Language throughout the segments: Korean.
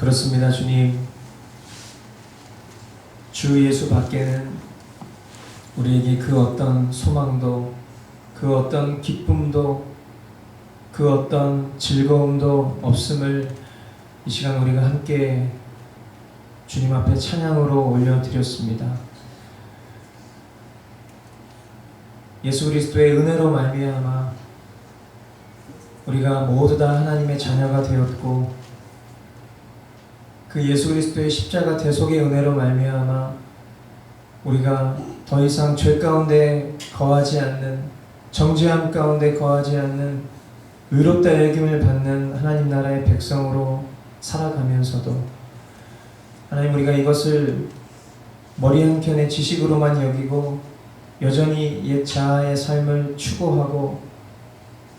그렇습니다, 주님. 주 예수 밖에는 우리에게 그 어떤 소망도, 그 어떤 기쁨도, 그 어떤 즐거움도 없음을 이 시간 우리가 함께 주님 앞에 찬양으로 올려드렸습니다. 예수 그리스도의 은혜로 말미암아 우리가 모두 다 하나님의 자녀가 되었고, 그 예수 그리스도의 십자가 대속의 은혜로 말미암아 우리가 더 이상 죄 가운데 거하지 않는, 정죄함 가운데 거하지 않는 의롭다 여김을 받는 하나님 나라의 백성으로 살아가면서도, 하나님, 우리가 이것을 머리 한켠의 지식으로만 여기고 여전히 옛 자아의 삶을 추구하고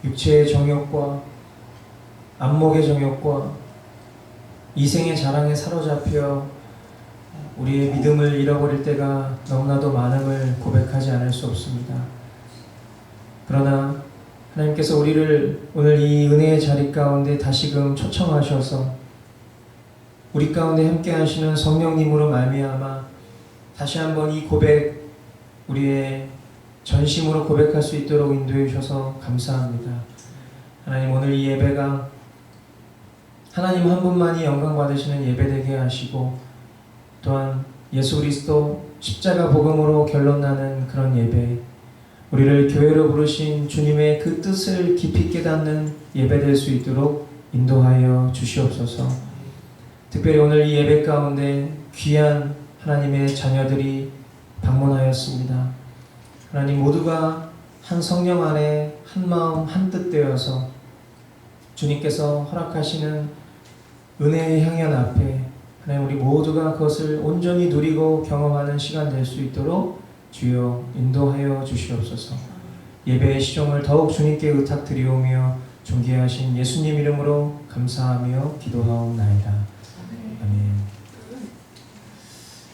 육체의 정욕과 안목의 정욕과 이생의 자랑에 사로잡혀 우리의 믿음을 잃어버릴 때가 너무나도 많음을 고백하지 않을 수 없습니다. 그러나 하나님께서 우리를 오늘 이 은혜의 자리 가운데 다시금 초청하셔서 우리 가운데 함께 하시는 성령님으로 말미암아 다시 한번 이 고백, 우리의 전심으로 고백할 수 있도록 인도해 주셔서 감사합니다. 하나님, 오늘 이 예배가 하나님 한 분만이 영광 받으시는 예배 되게 하시고, 또한 예수 그리스도 십자가 복음으로 결론나는 그런 예배, 우리를 교회로 부르신 주님의 그 뜻을 깊이 깨닫는 예배 될 수 있도록 인도하여 주시옵소서. 특별히 오늘 이 예배 가운데 귀한 하나님의 자녀들이 방문하였습니다. 하나님, 모두가 한 성령 안에 한 마음 한 뜻 되어서 주님께서 허락하시는 은혜의 향연 앞에 하나님, 우리 모두가 그것을 온전히 누리고 경험하는 시간 될 수 있도록 주여 인도하여 주시옵소서. 예배의 시종을 더욱 주님께 의탁드리오며 존귀하신 예수님 이름으로 감사하며 기도하옵나이다. 아멘.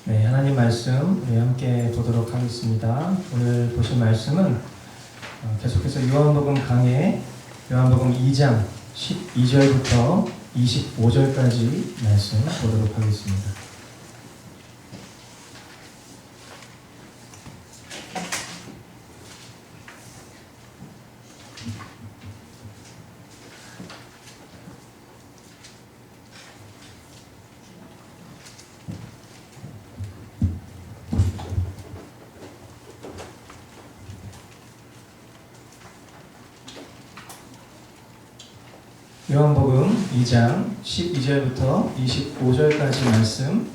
네, 하나님 말씀 우리 함께 보도록 하겠습니다. 오늘 보실 말씀은 계속해서 요한복음 강해 요한복음 2장 12절부터 25절까지 말씀 보도록 하겠습니다. 요한복음 2장 12절부터 25절까지 말씀,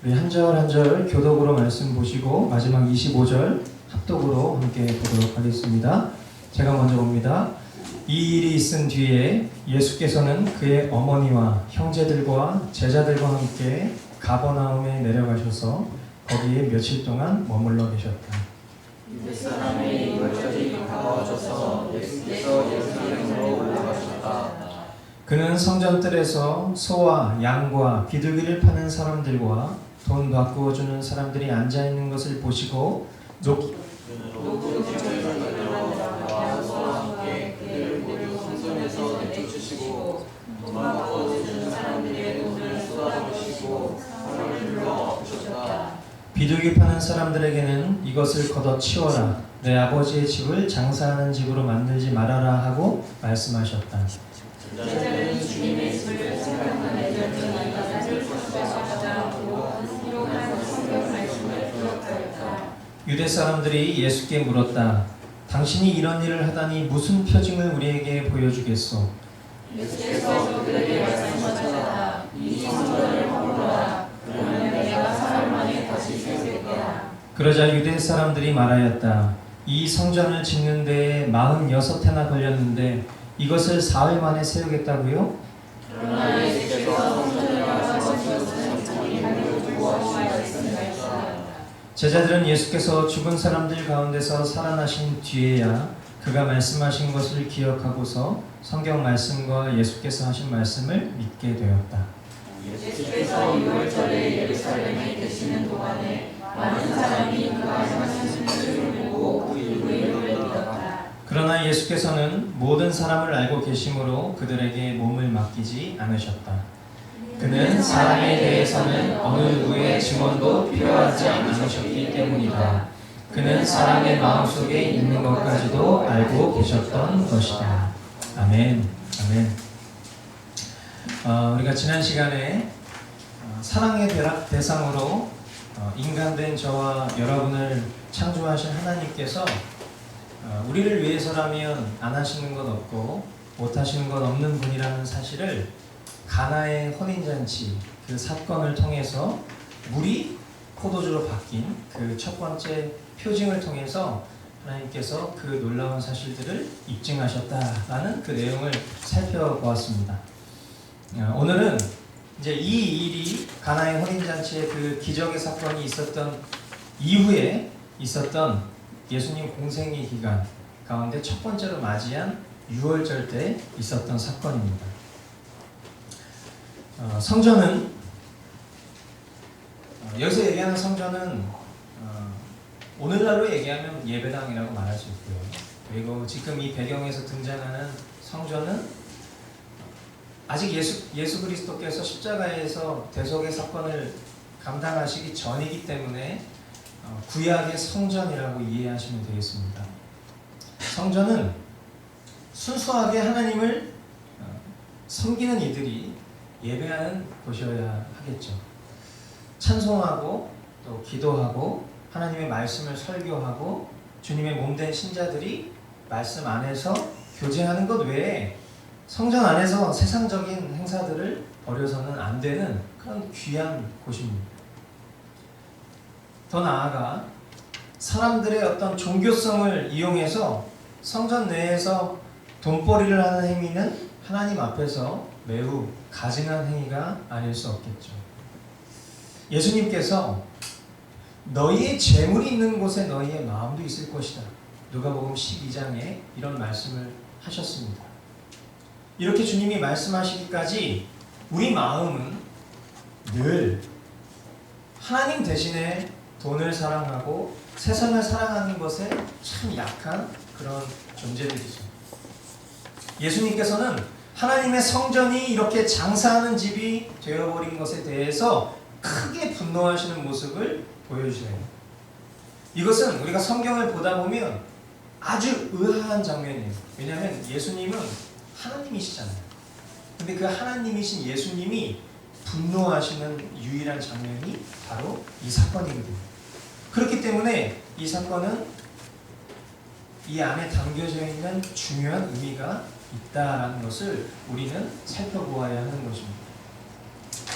우리 한 절 한 절 교독으로 말씀 보시고 마지막 25절 합독으로 함께 보도록 하겠습니다. 제가 먼저 봅니다. 이 일이 있은 뒤에 예수께서는 그의 어머니와 형제들과 제자들과 함께 가버나움에 내려가셔서 거기에 며칠 동안 머물러 계셨다. 유대 사람의 이월절이 가까워져서 예수께서 예루살렘으로 올라가셨다. 그는 성전뜰에서 소와 양과 비둘기를 파는 사람들과 돈 바꾸어 주는 사람들이 앉아 있는 것을 보시고 녹두팀을 가져와 소와 함께 그들을 모두 성전에서 내쫓으시고 돈 바꾸어 주는 사람들의 돈을 쏟아부으시고 사람을 불러 부셨다. 비둘기 파는 사람들에게는 이것을 걷어 치워라, 내 아버지의 집을 장사하는 집으로 만들지 말아라 하고 말씀하셨다. 제자들은 주님의 집을 생각하는 여전히 나를 소수하고자 하고 기록한 성경 말씀을 기억하였다. 유대 사람들이 예수께 물었다. 당신이 이런 일을 하다니 무슨 표징을 우리에게 보여주겠소? 예수께서 그들에게 말씀하셨다. 이 성전을 허물어라. 그러면 내가 사흘 만에 다시 세우겠다. 그러자 유대 사람들이 말하였다. 이 성전을 짓는 데에 46해나 걸렸는데 이것을 사흘 만에 세우겠다고요? 그러나 예수께서 성전을 가져가시고는 자기 발을 두고 하시었습니다. 제자들은 예수께서 죽은 사람들 가운데서 살아나신 뒤에야 그가 말씀하신 것을 기억하고서 성경 말씀과 예수께서 하신 말씀을 믿게 되었다. 예수께서 유월절에 예루살렘에 계시는 동안에 많은 사람이 그가 행하신 일을 보고 그 이름을 믿었다. 그러나 예수께서는 모든 사람을 알고 계심으로 그들에게 몸을 맡기지 않으셨다. 그는 사람에 대해서는 어느 누구의 증언도 필요하지 않으셨기 때문이다. 그는 사람의 마음속에 있는 것까지도 알고 계셨던 것이다. 아멘. 아멘. 우리가 지난 시간에 사랑의 대상으로 인간된 저와 여러분을 창조하신 하나님께서 우리를 위해서라면 안 하시는 것 없고 못 하시는 것 없는 분이라는 사실을 가나의 혼인잔치 그 사건을 통해서 물이 포도주로 바뀐 그 첫 번째 표징을 통해서 하나님께서 그 놀라운 사실들을 입증하셨다라는 그 내용을 살펴보았습니다. 오늘은 이제 이 일이 가나의 혼인잔치의 그 기적의 사건이 있었던 이후에 있었던 예수님 공생의 기간 가운데 첫 번째로 맞이한 유월절 때 있었던 사건입니다. 성전은 여기서 얘기하는 성전은 오늘날로 얘기하면 예배당이라고 말할 수 있고요. 그리고 지금 이 배경에서 등장하는 성전은 아직 예수 그리스도께서 십자가에서 대속의 사건을 감당하시기 전이기 때문에 구약의 성전이라고 이해하시면 되겠습니다. 성전은 순수하게 하나님을 섬기는 이들이 예배하는 곳이어야 하겠죠. 찬송하고 또 기도하고 하나님의 말씀을 설교하고 주님의 몸된 신자들이 말씀 안에서 교제하는 것 외에 성전 안에서 세상적인 행사들을 벌여서는 안 되는 그런 귀한 곳입니다. 더 나아가 사람들의 어떤 종교성을 이용해서 성전 내에서 돈벌이를 하는 행위는 하나님 앞에서 매우 가증한 행위가 아닐 수 없겠죠. 예수님께서 너희의 재물이 있는 곳에 너희의 마음도 있을 것이다. 누가복음 12장에 이런 말씀을 하셨습니다. 이렇게 주님이 말씀하시기까지 우리 마음은 늘 하나님 대신에 돈을 사랑하고 세상을 사랑하는 것에 참 약한 그런 존재들이죠. 예수님께서는 하나님의 성전이 이렇게 장사하는 집이 되어버린 것에 대해서 크게 분노하시는 모습을 보여주세요. 이것은 우리가 성경을 보다 보면 아주 의아한 장면이에요. 왜냐하면 예수님은 하나님이시잖아요. 근데 그 하나님이신 예수님이 분노하시는 유일한 장면이 바로 이 사건이거든요. 그렇기 때문에 이 사건은 이 안에 담겨져 있는 중요한 의미가 있다라는 것을 우리는 살펴보아야 하는 것입니다.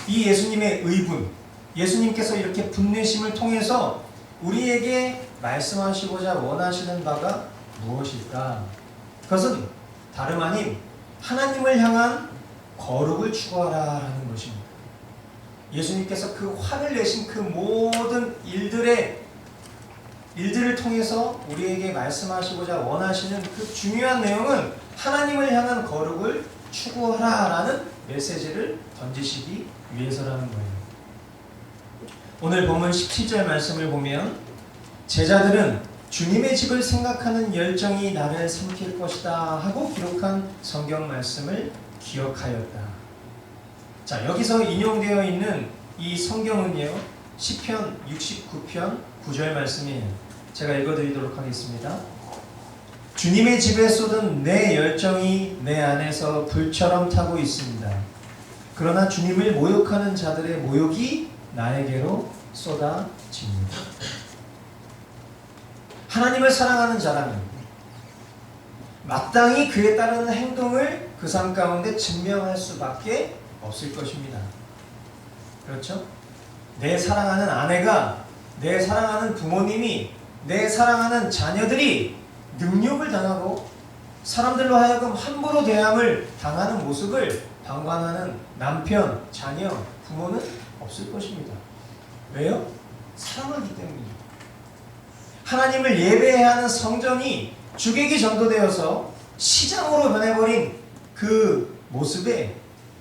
이 예수님의 의분, 예수님께서 이렇게 분내심을 통해서 우리에게 말씀하시고자 원하시는 바가 무엇일까? 그것은 다름 아닌 하나님을 향한 거룩을 추구하라라는 것입니다. 예수님께서 그 화를 내신 그 모든 일들을 통해서 우리에게 말씀하시고자 원하시는 그 중요한 내용은 하나님을 향한 거룩을 추구하라라는 메시지를 던지시기 위해서라는 거예요. 오늘 본문 17절 말씀을 보면 제자들은 주님의 집을 생각하는 열정이 나를 삼킬 것이다 하고 기록한 성경 말씀을 기억하였다. 자, 여기서 인용되어 있는 이 성경은요, 시편 69편 9절 말씀이에요. 제가 읽어드리도록 하겠습니다. 주님의 집에 쏟은 내 열정이 내 안에서 불처럼 타고 있습니다. 그러나 주님을 모욕하는 자들의 모욕이 나에게로 쏟아집니다. 하나님을 사랑하는 자라면 마땅히 그에 따르는 행동을 그 삶 가운데 증명할 수밖에 없을 것입니다. 그렇죠? 내 사랑하는 아내가, 내 사랑하는 부모님이, 내 사랑하는 자녀들이 능욕을 당하고 사람들로 하여금 함부로 대함을 당하는 모습을 방관하는 남편, 자녀, 부모는 없을 것입니다. 왜요? 사랑하기 때문이죠. 하나님을 예배해야 하는 성전이 주객이 전도되어서 시장으로 변해버린 그 모습에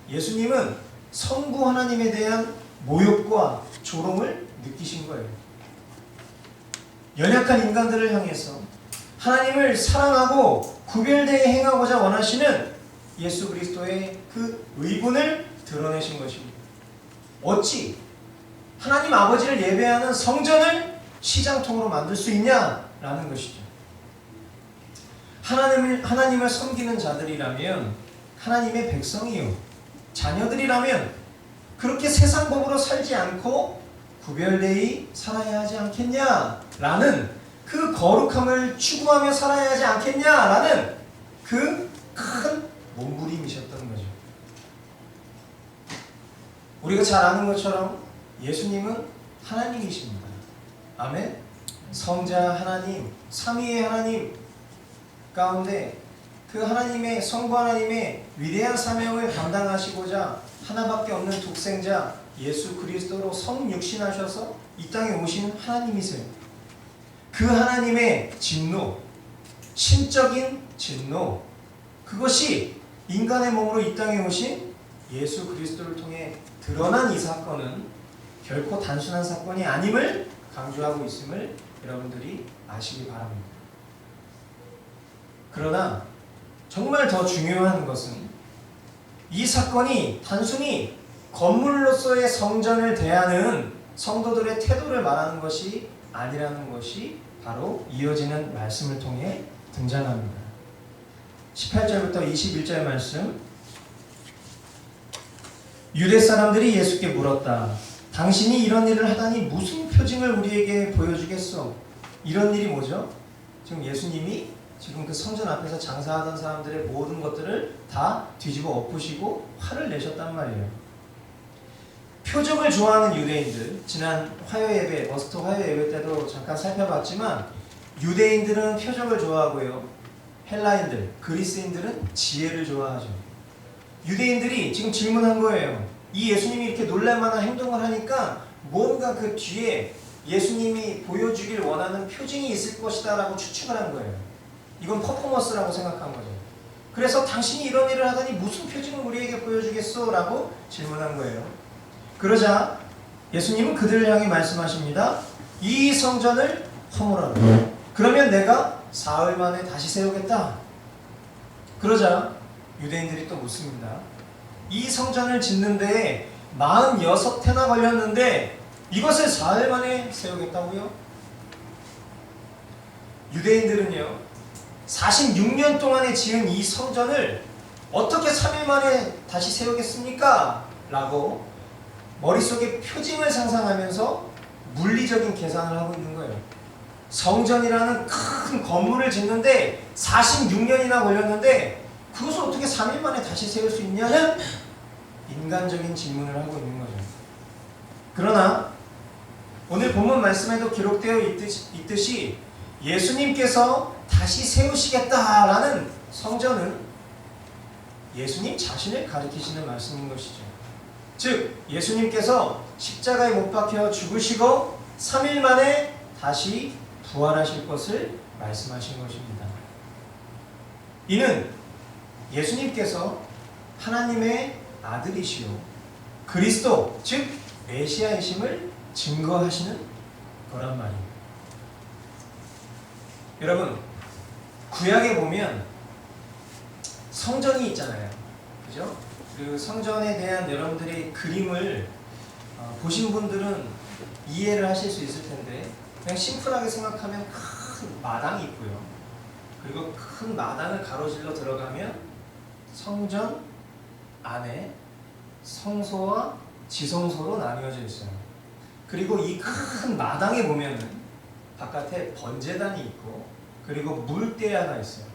예수님은 성부 하나님에 대한 모욕과 조롱을 느끼신 거예요. 연약한 인간들을 향해서 하나님을 사랑하고 구별되게 행하고자 원하시는 예수 그리스도의 그 의분을 드러내신 것입니다. 어찌 하나님 아버지를 예배하는 성전을 시장통으로 만들 수 있냐라는 것이죠. 하나님을 섬기는 자들이라면, 하나님의 백성이요 자녀들이라면 그렇게 세상 법으로 살지 않고 구별되이 살아야 하지 않겠냐라는 그 거룩함을 추구하며 살아야 하지 않겠냐라는 그 큰 몸부림이셨던 거죠. 우리가 잘 아는 것처럼 예수님은 하나님이십니다. 아멘. 성자 하나님, 삼위의 하나님 가운데 그 하나님의 성부 하나님의 위대한 사명을 감당하시고자 하나밖에 없는 독생자 예수 그리스도로 성육신하셔서 이 땅에 오신 하나님이세요. 그 하나님의 진노, 신적인 진노, 그것이 인간의 몸으로 이 땅에 오신 예수 그리스도를 통해 드러난 이 사건은 결코 단순한 사건이 아님을 강조하고 있음을 여러분들이 아시기 바랍니다. 그러나 정말 더 중요한 것은 이 사건이 단순히 건물로서의 성전을 대하는 성도들의 태도를 말하는 것이 아니라는 것이 바로 이어지는 말씀을 통해 등장합니다. 18절부터 21절 말씀. 유대 사람들이 예수께 물었다. 당신이 이런 일을 하다니 무슨 표징을 우리에게 보여주겠소? 이런 일이 뭐죠? 지금 예수님이 지금 그 성전 앞에서 장사하던 사람들의 모든 것들을 다 뒤집어 엎으시고 화를 내셨단 말이에요. 표적을 좋아하는 유대인들, 지난 화요예배, 머스트 화요예배 때도 잠깐 살펴봤지만 유대인들은 표적을 좋아하고요. 헬라인들, 그리스인들은 지혜를 좋아하죠. 유대인들이 지금 질문한 거예요. 이 예수님이 이렇게 놀랄만한 행동을 하니까 뭔가 그 뒤에 예수님이 보여주길 원하는 표징이 있을 것이다 라고 추측을 한 거예요. 이건 퍼포먼스라고 생각한 거죠. 그래서 당신이 이런 일을 하다니 무슨 표징을 우리에게 보여주겠소? 라고 질문한 거예요. 그러자 예수님은 그들을 향해 말씀하십니다. 이 성전을 허물어라. 그러면 내가 사흘 만에 다시 세우겠다. 그러자 유대인들이 또 묻습니다. 이 성전을 짓는 데에 46해나 걸렸는데 이것을 사흘 만에 세우겠다고요? 유대인들은요 46년 동안에 지은 이 성전을 어떻게 3일 만에 다시 세우겠습니까? 라고 머릿속에 표징을 상상하면서 물리적인 계산을 하고 있는 거예요. 성전이라는 큰 건물을 짓는데 46년이나 걸렸는데 그것을 어떻게 3일 만에 다시 세울 수 있냐는 인간적인 질문을 하고 있는 거죠. 그러나 오늘 본문 말씀에도 기록되어 있듯이 예수님께서 다시 세우시겠다라는 성전은 예수님 자신을 가리키시는 말씀인 것이죠. 즉 예수님께서 십자가에 못 박혀 죽으시고 3일 만에 다시 부활하실 것을 말씀하신 것입니다. 이는 예수님께서 하나님의 아들이시오 그리스도 즉 메시아이심을 증거하시는 거란 말이에요. 여러분 구약에 보면 성전이 있잖아요. 그죠? 그 성전에 대한 여러분들의 그림을 보신 분들은 이해를 하실 수 있을 텐데 그냥 심플하게 생각하면 큰 마당이 있고요. 그리고 큰 마당을 가로질러 들어가면 성전 안에 성소와 지성소로 나뉘어져 있어요. 그리고 이 큰 마당에 보면은 바깥에 번제단이 있고 그리고 물대야가 있어요.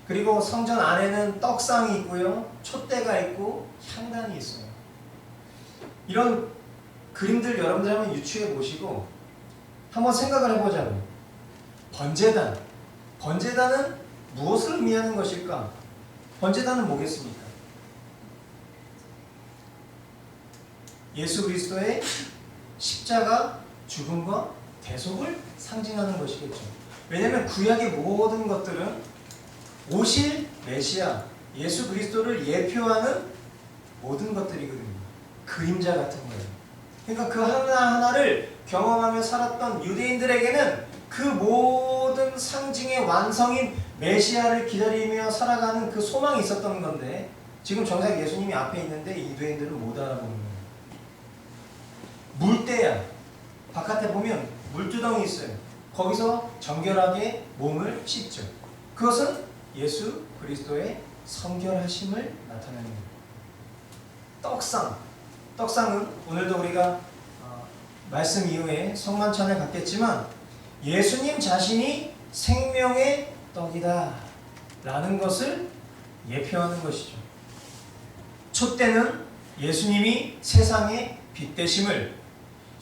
그리고 성전 안에는 떡상이 있고요. 촛대가 있고 향단이 있어요. 이런 그림들 여러분들 한번 유추해 보시고 한번 생각을 해보자고요. 번제단은 무엇을 의미하는 것일까? 번제단은 뭐겠습니까? 예수 그리스도의 십자가 죽음과 대속을 상징하는 것이겠죠. 왜냐하면 구약의 모든 것들은 오실 메시아 예수 그리스도를 예표하는 모든 것들이거든요. 그림자 같은 거예요. 그러니까 그 하나하나를 경험하며 살았던 유대인들에게는 그 모든 상징의 완성인 메시아를 기다리며 살아가는 그 소망이 있었던 건데 지금 정작 예수님이 앞에 있는데 이 유대인들은 못 알아보는 거예요. 물때야. 바깥에 보면 물두덩이 있어요. 거기서 정결하게 몸을 씻죠. 그것은 예수 그리스도의 성결하심을 나타내는 거예요. 떡상. 떡상은 오늘도 우리가 말씀 이후에 성만찬을 갖겠지만 예수님 자신이 생명의 떡이다 라는 것을 예표하는 것이죠. 촛대는 예수님이 세상의 빛 되심을,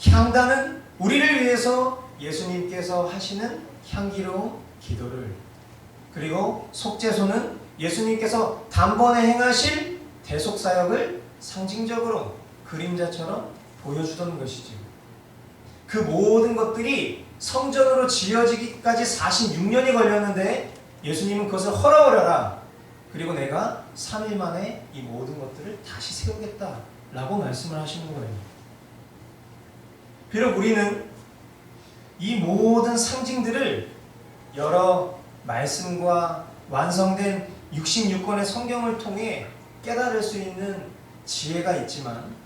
향단은 우리를 위해서 예수님께서 하시는 향기로운 기도를, 그리고 속죄소는 예수님께서 단번에 행하실 대속사역을 상징적으로 그림자처럼 보여주던 것이죠. 그 모든 것들이 성전으로 지어지기까지 46년이 걸렸는데 예수님은 그것을 허락하라. 그리고 내가 3일 만에 이 모든 것들을 다시 세우겠다 라고 말씀을 하시는 거예요. 비록 우리는 이 모든 상징들을 여러 말씀과 완성된 66권의 성경을 통해 깨달을 수 있는 지혜가 있지만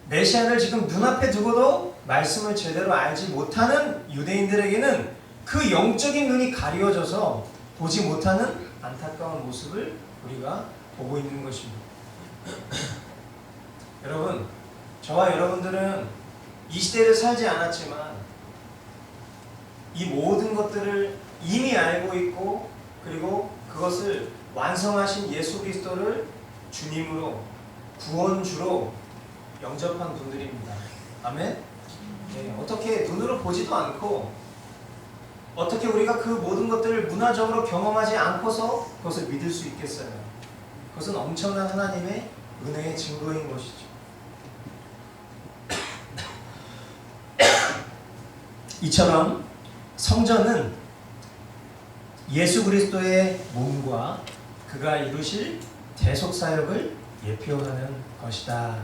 메시아를 지금 눈앞에 두고도 말씀을 제대로 알지 못하는 유대인들에게는 그 영적인 눈이 가려져서 보지 못하는 안타까운 모습을 우리가 보고 있는 것입니다. 여러분, 저와 여러분들은 이 시대를 살지 않았지만 이 모든 것들을 이미 알고 있고, 그리고 그것을 완성하신 예수 그리스도를 주님으로, 구원주로 영접한 분들입니다. 아멘? 네, 어떻게 눈으로 보지도 않고 어떻게 우리가 그 모든 것들을 문화적으로 경험하지 않고서 그것을 믿을 수 있겠어요? 그것은 엄청난 하나님의 은혜의 증거인 것이죠. 이처럼 성전은 예수 그리스도의 몸과 그가 이루실 대속사역을 예표하는 것이다.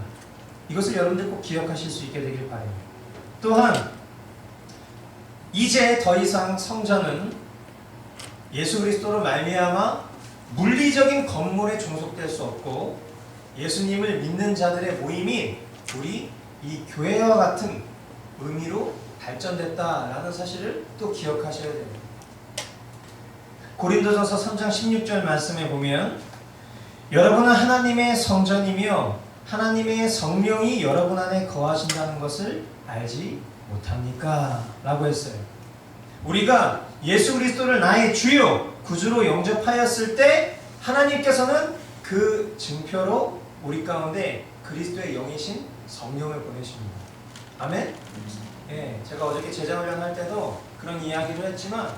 이것을 여러분들 꼭 기억하실 수 있게 되길 바랍니다. 또한 이제 더 이상 성전은 예수 그리스도로 말미암아 물리적인 건물에 종속될 수 없고 예수님을 믿는 자들의 모임이 우리 이 교회와 같은 의미로 발전됐다라는 사실을 또 기억하셔야 됩니다. 고린도전서 3장 16절 말씀에 보면 여러분은 하나님의 성전이며 하나님의 성령이 여러분 안에 거하신다는 것을 알지 못합니까? 라고 했어요. 우리가 예수 그리스도를 나의 주요 구주로 영접하였을 때 하나님께서는 그 증표로 우리 가운데 그리스도의 영이신 성령을 보내십니다. 아멘? 예, 제가 어저께 제자훈련 할 때도 그런 이야기를 했지만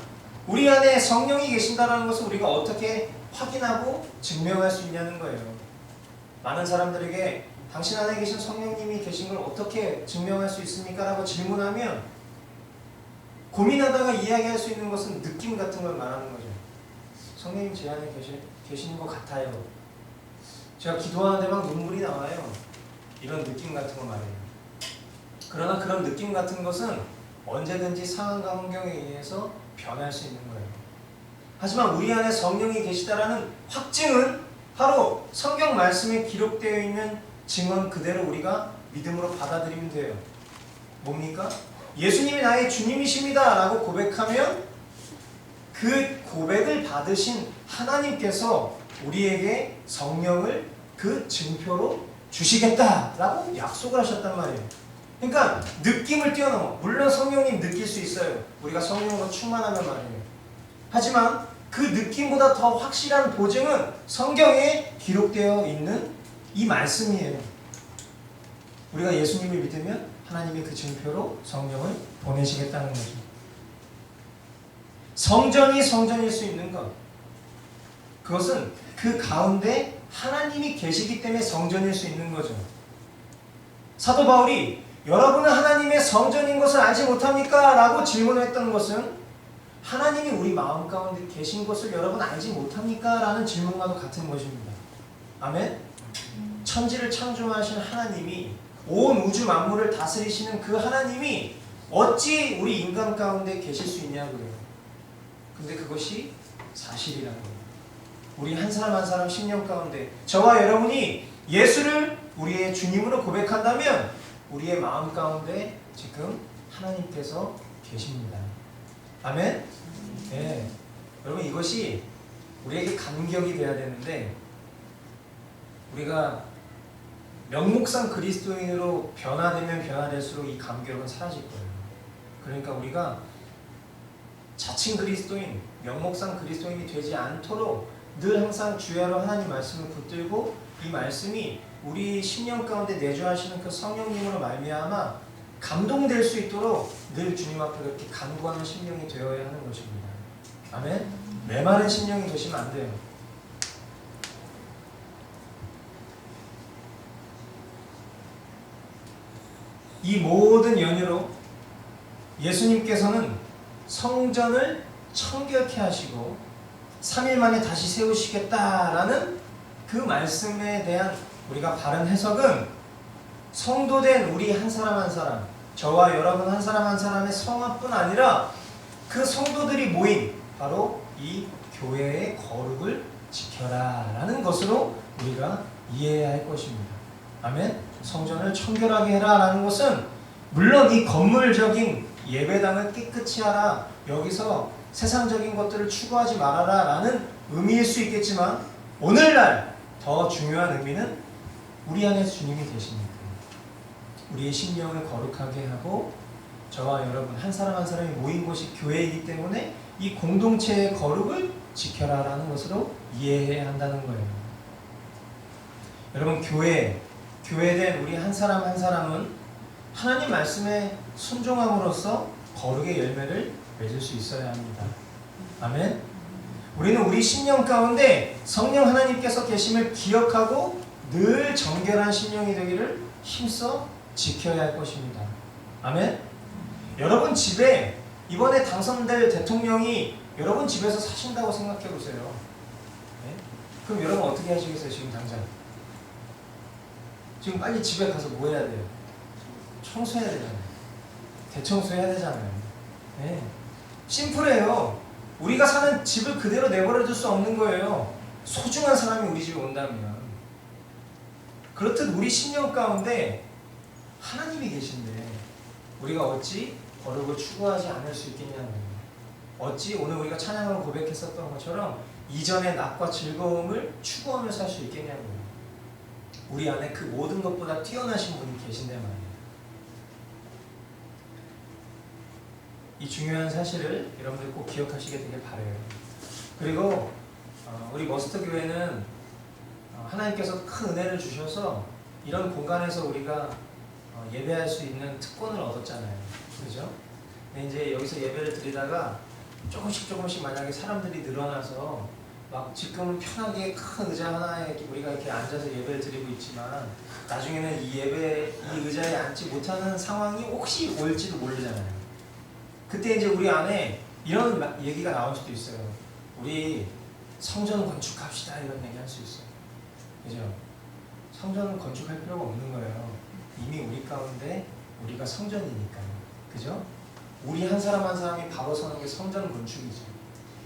우리 안에 성령이 계신다는 것을 우리가 어떻게 확인하고 증명할 수 있냐는 거예요. 많은 사람들에게 당신 안에 계신 성령님이 계신 걸 어떻게 증명할 수 있습니까? 라고 질문하면 고민하다가 이야기할 수 있는 것은 느낌 같은 걸 말하는 거죠. 성령님 제 안에 계시는 것 같아요. 제가 기도하는데 막 눈물이 나와요. 이런 느낌 같은 거 말해요. 그러나 그런 느낌 같은 것은 언제든지 상황과 환경에 의해서 변할 수 있는 거예요. 하지만 우리 안에 성령이 계시다라는 확증은 바로 성경 말씀에 기록되어 있는 증언 그대로 우리가 믿음으로 받아들이면 돼요. 뭡니까? 예수님이 나의 주님이십니다 라고 고백하면 그 고백을 받으신 하나님께서 우리에게 성령을 그 증표로 주시겠다라고 약속을 하셨단 말이에요. 그러니까 느낌을 뛰어넘어. 물론 성령님 느낄 수 있어요. 우리가 성령으로 충만하면 말이에요. 하지만 그 느낌보다 더 확실한 보증은 성경에 기록되어 있는 이 말씀이에요. 우리가 예수님을 믿으면 하나님이 그 증표로 성령을 보내시겠다는 거죠. 성전이 성전일 수 있는 것, 그것은 그 가운데 하나님이 계시기 때문에 성전일 수 있는 거죠. 사도 바울이 여러분은 하나님의 성전인 것을 알지 못합니까? 라고 질문했던 것은 하나님이 우리 마음 가운데 계신 것을 여러분 알지 못합니까? 라는 질문과도 같은 것입니다. 아멘? 천지를 창조하신 하나님이 온 우주 만물을 다스리시는 그 하나님이 어찌 우리 인간 가운데 계실 수 있냐고요. 근데 그것이 사실이라는 거예요. 우리 한 사람 한 사람 심령 가운데 저와 여러분이 예수를 우리의 주님으로 고백한다면 우리의 마음 가운데 지금 하나님께서 계십니다. 아멘? 네. 여러분 이것이 우리에게 감격이 돼야 되는데 우리가 명목상 그리스도인으로 변화되면 변화될수록 이 감격은 사라질 거예요. 그러니까 우리가 자칭 그리스도인, 명목상 그리스도인이 되지 않도록 늘 항상 주야로 하나님 말씀을 붙들고 이 말씀이 우리 심령 가운데 내주하시는 그 성령님으로 말미암아 감동될 수 있도록 늘 주님 앞에 그렇게 간구하는 심령이 되어야 하는 것입니다. 아멘? 메마른 심령이 되시면 안 돼요. 이 모든 연유로 예수님께서는 성전을 청결케 하시고 3일 만에 다시 세우시겠다라는 그 말씀에 대한 우리가 바른 해석은 성도된 우리 한 사람 한 사람, 저와 여러분 한 사람 한 사람의 성화뿐 아니라 그 성도들이 모인 바로 이 교회의 거룩을 지켜라 라는 것으로 우리가 이해해야 할 것입니다. 아멘? 성전을 청결하게 해라 라는 것은 물론 이 건물적인 예배당을 깨끗이 하라, 여기서 세상적인 것들을 추구하지 말아라 라는 의미일 수 있겠지만 오늘날 더 중요한 의미는 우리 안에 주님이 계시니까 우리의 심령을 거룩하게 하고 저와 여러분 한 사람 한 사람이 모인 곳이 교회이기 때문에 이 공동체의 거룩을 지켜라 라는 것으로 이해해야 한다는 거예요. 여러분 교회된 우리 한 사람 한 사람은 하나님 말씀에 순종함으로써 거룩의 열매를 맺을 수 있어야 합니다. 아멘? 우리는 우리 심령 가운데 성령 하나님께서 계심을 기억하고 늘 정결한 심령이 되기를 힘써 지켜야 할 것입니다. 아멘? 여러분 집에 이번에 당선될 대통령이 여러분 집에서 사신다고 생각해 보세요. 네? 그럼 여러분 어떻게 하시겠어요? 지금 당장 지금 빨리 집에 가서 뭐 해야 돼요? 청소해야 되잖아요. 대청소해야 되잖아요. 네. 심플해요. 우리가 사는 집을 그대로 내버려 둘 수 없는 거예요. 소중한 사람이 우리 집에 온다면. 그렇듯 우리 심령 가운데 하나님이 계신데 우리가 어찌 거룩을 추구하지 않을 수 있겠냐는 거예요. 어찌 오늘 우리가 찬양으로 고백했었던 것처럼 이전의 낙과 즐거움을 추구하며 살 수 있겠냐는 거예요. 우리 안에 그 모든 것보다 뛰어나신 분이 계신데 말이에요. 이 중요한 사실을 여러분들 꼭 기억하시게 되길 바라요. 그리고 우리 머스터 교회는 하나님께서 큰 은혜를 주셔서 이런 공간에서 우리가 예배할 수 있는 특권을 얻었잖아요. 그죠? 근데 이제 여기서 예배를 드리다가 조금씩 만약에 사람들이 늘어나서 막 지금은 편하게 큰 의자 하나에 우리가 이렇게 앉아서 예배를 드리고 있지만 나중에는 이 의자에 앉지 못하는 상황이 혹시 올지도 모르잖아요. 그때 이제 우리 안에 이런 얘기가 나올 수도 있어요. 우리 성전 건축합시다 이런 얘기 할 수 있어요. 그죠? 성전은 건축할 필요가 없는 거예요. 이미 우리 가운데 우리가 성전이니까요. 그죠? 우리 한 사람 한 사람이 바로 서는 게 성전 건축이죠.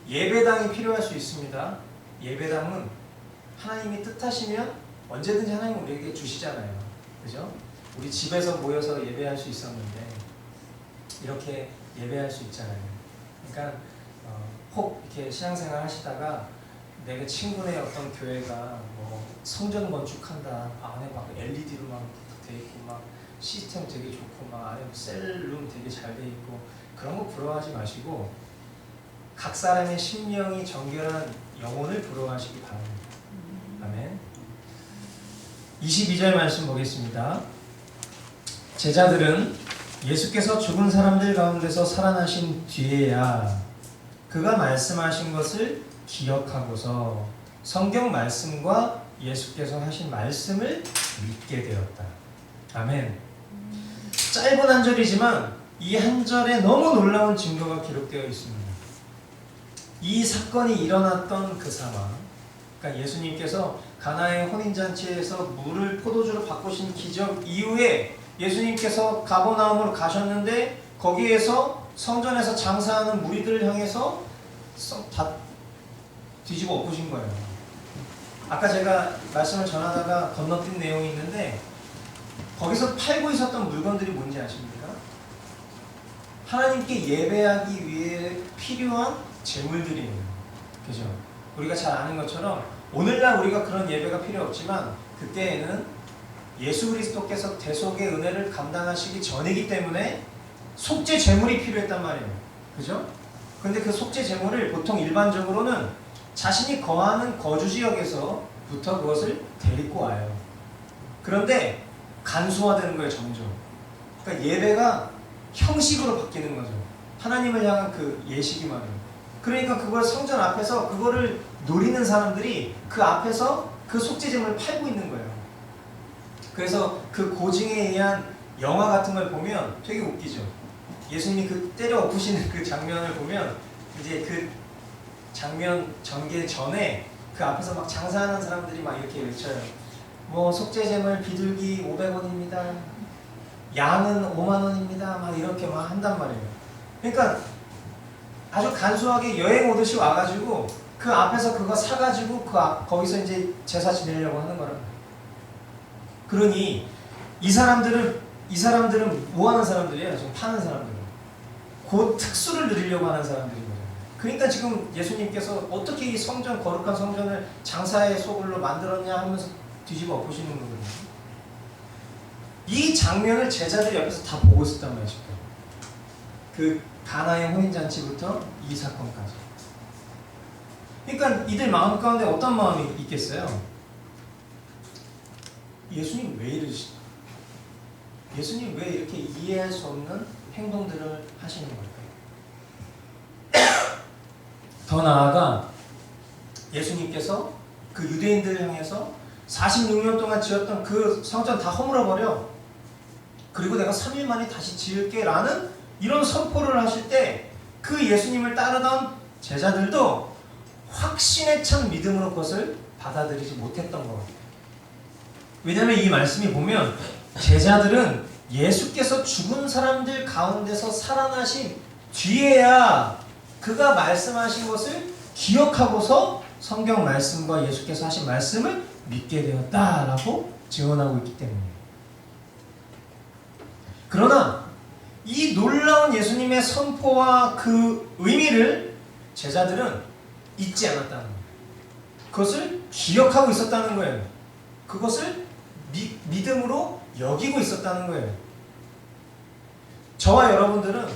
예배당이 필요할 수 있습니다. 예배당은 하나님이 뜻하시면 언제든지 하나님 우리에게 주시잖아요. 그죠? 우리 집에서 모여서 예배할 수 있었는데 이렇게 예배할 수 있잖아요. 그러니까 혹 이렇게 신앙생활 하시다가 내가 친구네 어떤 교회가 뭐 성전 건축한다, 안에 막 LED로 막 돼 있고 막 시스템 되게 좋고 막 안에 셀룸 되게 잘 돼 있고 그런 거 부러워하지 마시고 각 사람의 심령이 정결한 영혼을 부러워하시기 바랍니다. 아멘. 22절 말씀 보겠습니다. 제자들은 예수께서 죽은 사람들 가운데서 살아나신 뒤에야 그가 말씀하신 것을 기억하고서 성경 말씀과 예수께서 하신 말씀을 믿게 되었다. 아멘. 짧은 한 절이지만 이 한 절에 너무 놀라운 증거가 기록되어 있습니다. 이 사건이 일어났던 그 상황, 그러니까 예수님께서 가나의 혼인잔치에서 물을 포도주로 바꾸신 기적 이후에 예수님께서 가버나움으로 가셨는데 거기에서 성전에서 장사하는 무리들을 향해서 다 뒤집어 엎으신 거예요. 아까 제가 말씀을 전하다가 건너뛴 내용이 있는데 거기서 팔고 있었던 물건들이 뭔지 아십니까? 하나님께 예배하기 위해 필요한 재물들이에요. 그죠? 우리가 잘 아는 것처럼 오늘날 우리가 그런 예배가 필요 없지만 그때에는 예수 그리스도께서 대속의 은혜를 감당하시기 전이기 때문에 속죄 제물이 필요했단 말이에요. 그죠? 근데 그 속죄 제물을 보통 일반적으로는 자신이 거하는 거주 지역에서부터 그것을 데리고 와요. 그런데 간소화되는 거예요, 점점. 그러니까 예배가 형식으로 바뀌는 거죠. 하나님을 향한 그 예식이 말이에요. 그러니까 그걸 성전 앞에서 그거를 노리는 사람들이 그 앞에서 그 속죄제물을 팔고 있는 거예요. 그래서 그 고증에 의한 영화 같은 걸 보면 되게 웃기죠. 예수님이 그 때려 엎으시는 그 장면을 보면 이제 그 장면 전개 전에 그 앞에서 막 장사하는 사람들이 막 이렇게 외쳐요. 뭐 속죄제물 비둘기 500원입니다. 양은 5만원입니다. 막 이렇게 막 한단 말이에요. 그러니까 아주 간소하게 여행 오듯이 와가지고 그 앞에서 그거 사가지고 거기서 이제 제사 지내려고 하는 거라. 그러니 이 사람들은 뭐 하는 사람들이에요? 좀 파는 사람들. 그 특수를 누리려고 하는 사람들이거든요. 그러니까 지금 예수님께서 어떻게 이 성전, 거룩한 성전을 장사의 소굴로 만들었냐 하면서 뒤집어 엎으시는 거거든요. 이 장면을 제자들이 옆에서 다 보고 있었단 말이죠. 그 가나의 혼인잔치부터 이 사건까지. 그러니까 이들 마음 가운데 어떤 마음이 있겠어요? 예수님 왜 이러시죠? 예수님 왜 이렇게 이해할 수 없는 행동들을 하시는 걸까요? 더 나아가 예수님께서 그 유대인들을 향해서 46년 동안 지었던 그 성전 다 허물어버려. 그리고 내가 3일 만에 다시 지을게 라는 이런 선포를 하실 때 그 예수님을 따르던 제자들도 확신에 찬 믿음으로 그것을 받아들이지 못했던 것 같아요. 왜냐하면 이 말씀이 보면 제자들은 예수께서 죽은 사람들 가운데서 살아나신 뒤에야 그가 말씀하신 것을 기억하고서 성경 말씀과 예수께서 하신 말씀을 믿게 되었다라고 증언하고 있기 때문이에요. 그러나 이 놀라운 예수님의 선포와 그 의미를 제자들은 잊지 않았다는 거예요. 그것을 기억하고 있었다는 거예요. 그것을 믿음으로 여기고 있었다는 거예요. 저와 여러분들은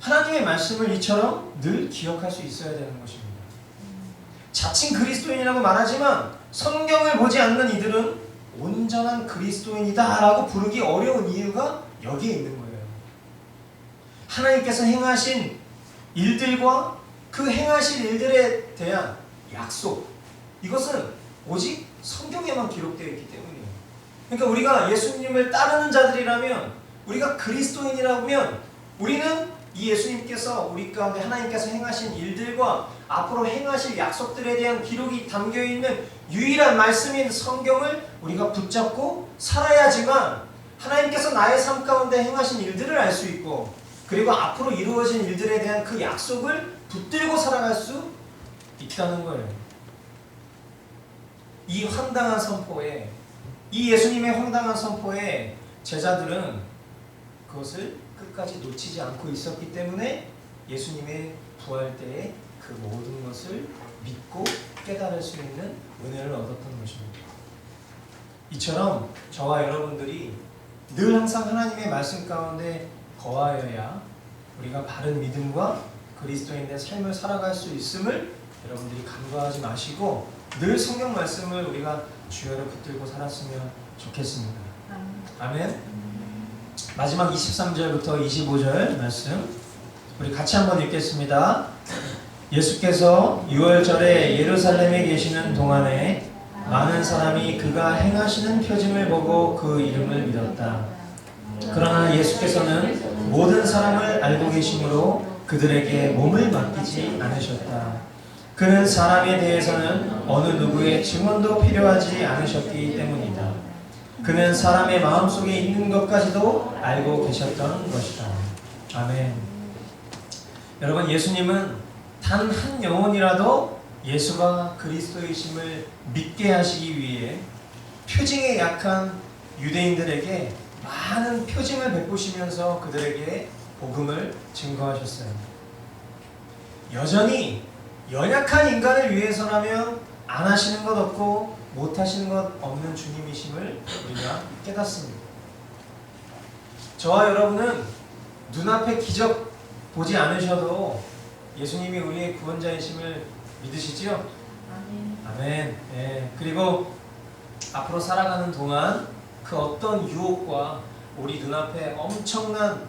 하나님의 말씀을 이처럼 늘 기억할 수 있어야 되는 것입니다. 자칭 그리스도인이라고 말하지만 성경을 보지 않는 이들은 온전한 그리스도인이다 라고 부르기 어려운 이유가 여기에 있는 거예요. 하나님께서 행하신 일들과 그 행하실 일들에 대한 약속, 이것은 오직 성경에만 기록되어 있기 때문이에요. 그러니까 우리가 예수님을 따르는 자들이라면, 우리가 그리스도인이라면 우리는 이 예수님께서 우리 가운데 하나님께서 행하신 일들과 앞으로 행하실 약속들에 대한 기록이 담겨있는 유일한 말씀인 성경을 우리가 붙잡고 살아야지만 하나님께서 나의 삶 가운데 행하신 일들을 알 수 있고, 그리고 앞으로 이루어진 일들에 대한 그 약속을 붙들고 살아갈 수 있다는 거예요. 이 황당한 선포에, 이 예수님의 황당한 선포에 제자들은 그것을 끝까지 놓치지 않고 있었기 때문에 예수님의 부활 때에 그 모든 것을 믿고 깨달을 수 있는 은혜를 얻었던 것입니다. 이처럼 저와 여러분들이 늘 항상 하나님의 말씀 가운데 거하여야 우리가 바른 믿음과 그리스도인의 삶을 살아갈 수 있음을 여러분들이 간과하지 마시고 늘 성경 말씀을 우리가 주야로 붙들고 살았으면 좋겠습니다. 아멘. 마지막 23절부터 25절 말씀 우리 같이 한번 읽겠습니다. 예수께서 유월절에 예루살렘에 계시는 동안에 많은 사람이 그가 행하시는 표징을 보고 그 이름을 믿었다. 그러나 예수께서는 모든 사람을 알고 계심으로 그들에게 몸을 맡기지 않으셨다. 그는 사람에 대해서는 어느 누구의 증언도 필요하지 않으셨기 때문이다. 그는 사람의 마음속에 있는 것까지도 알고 계셨던 것이다. 아멘. 여러분, 예수님은 단 한 영혼이라도 예수가 그리스도이심을 믿게 하시기 위해 표징에 약한 유대인들에게 많은 표징을 베푸시면서 그들에게 복음을 증거하셨어요. 여전히 연약한 인간을 위해서라면 안 하시는 것 없고 못 하시는 것 없는 주님이심을 우리가 깨닫습니다. 저와 여러분은 눈앞에 기적 보지 않으셔도 예수님이 우리의 구원자이심을 믿으시지요? 아멘. 예. 그리고 앞으로 살아가는 동안 그 어떤 유혹과 우리 눈앞에 엄청난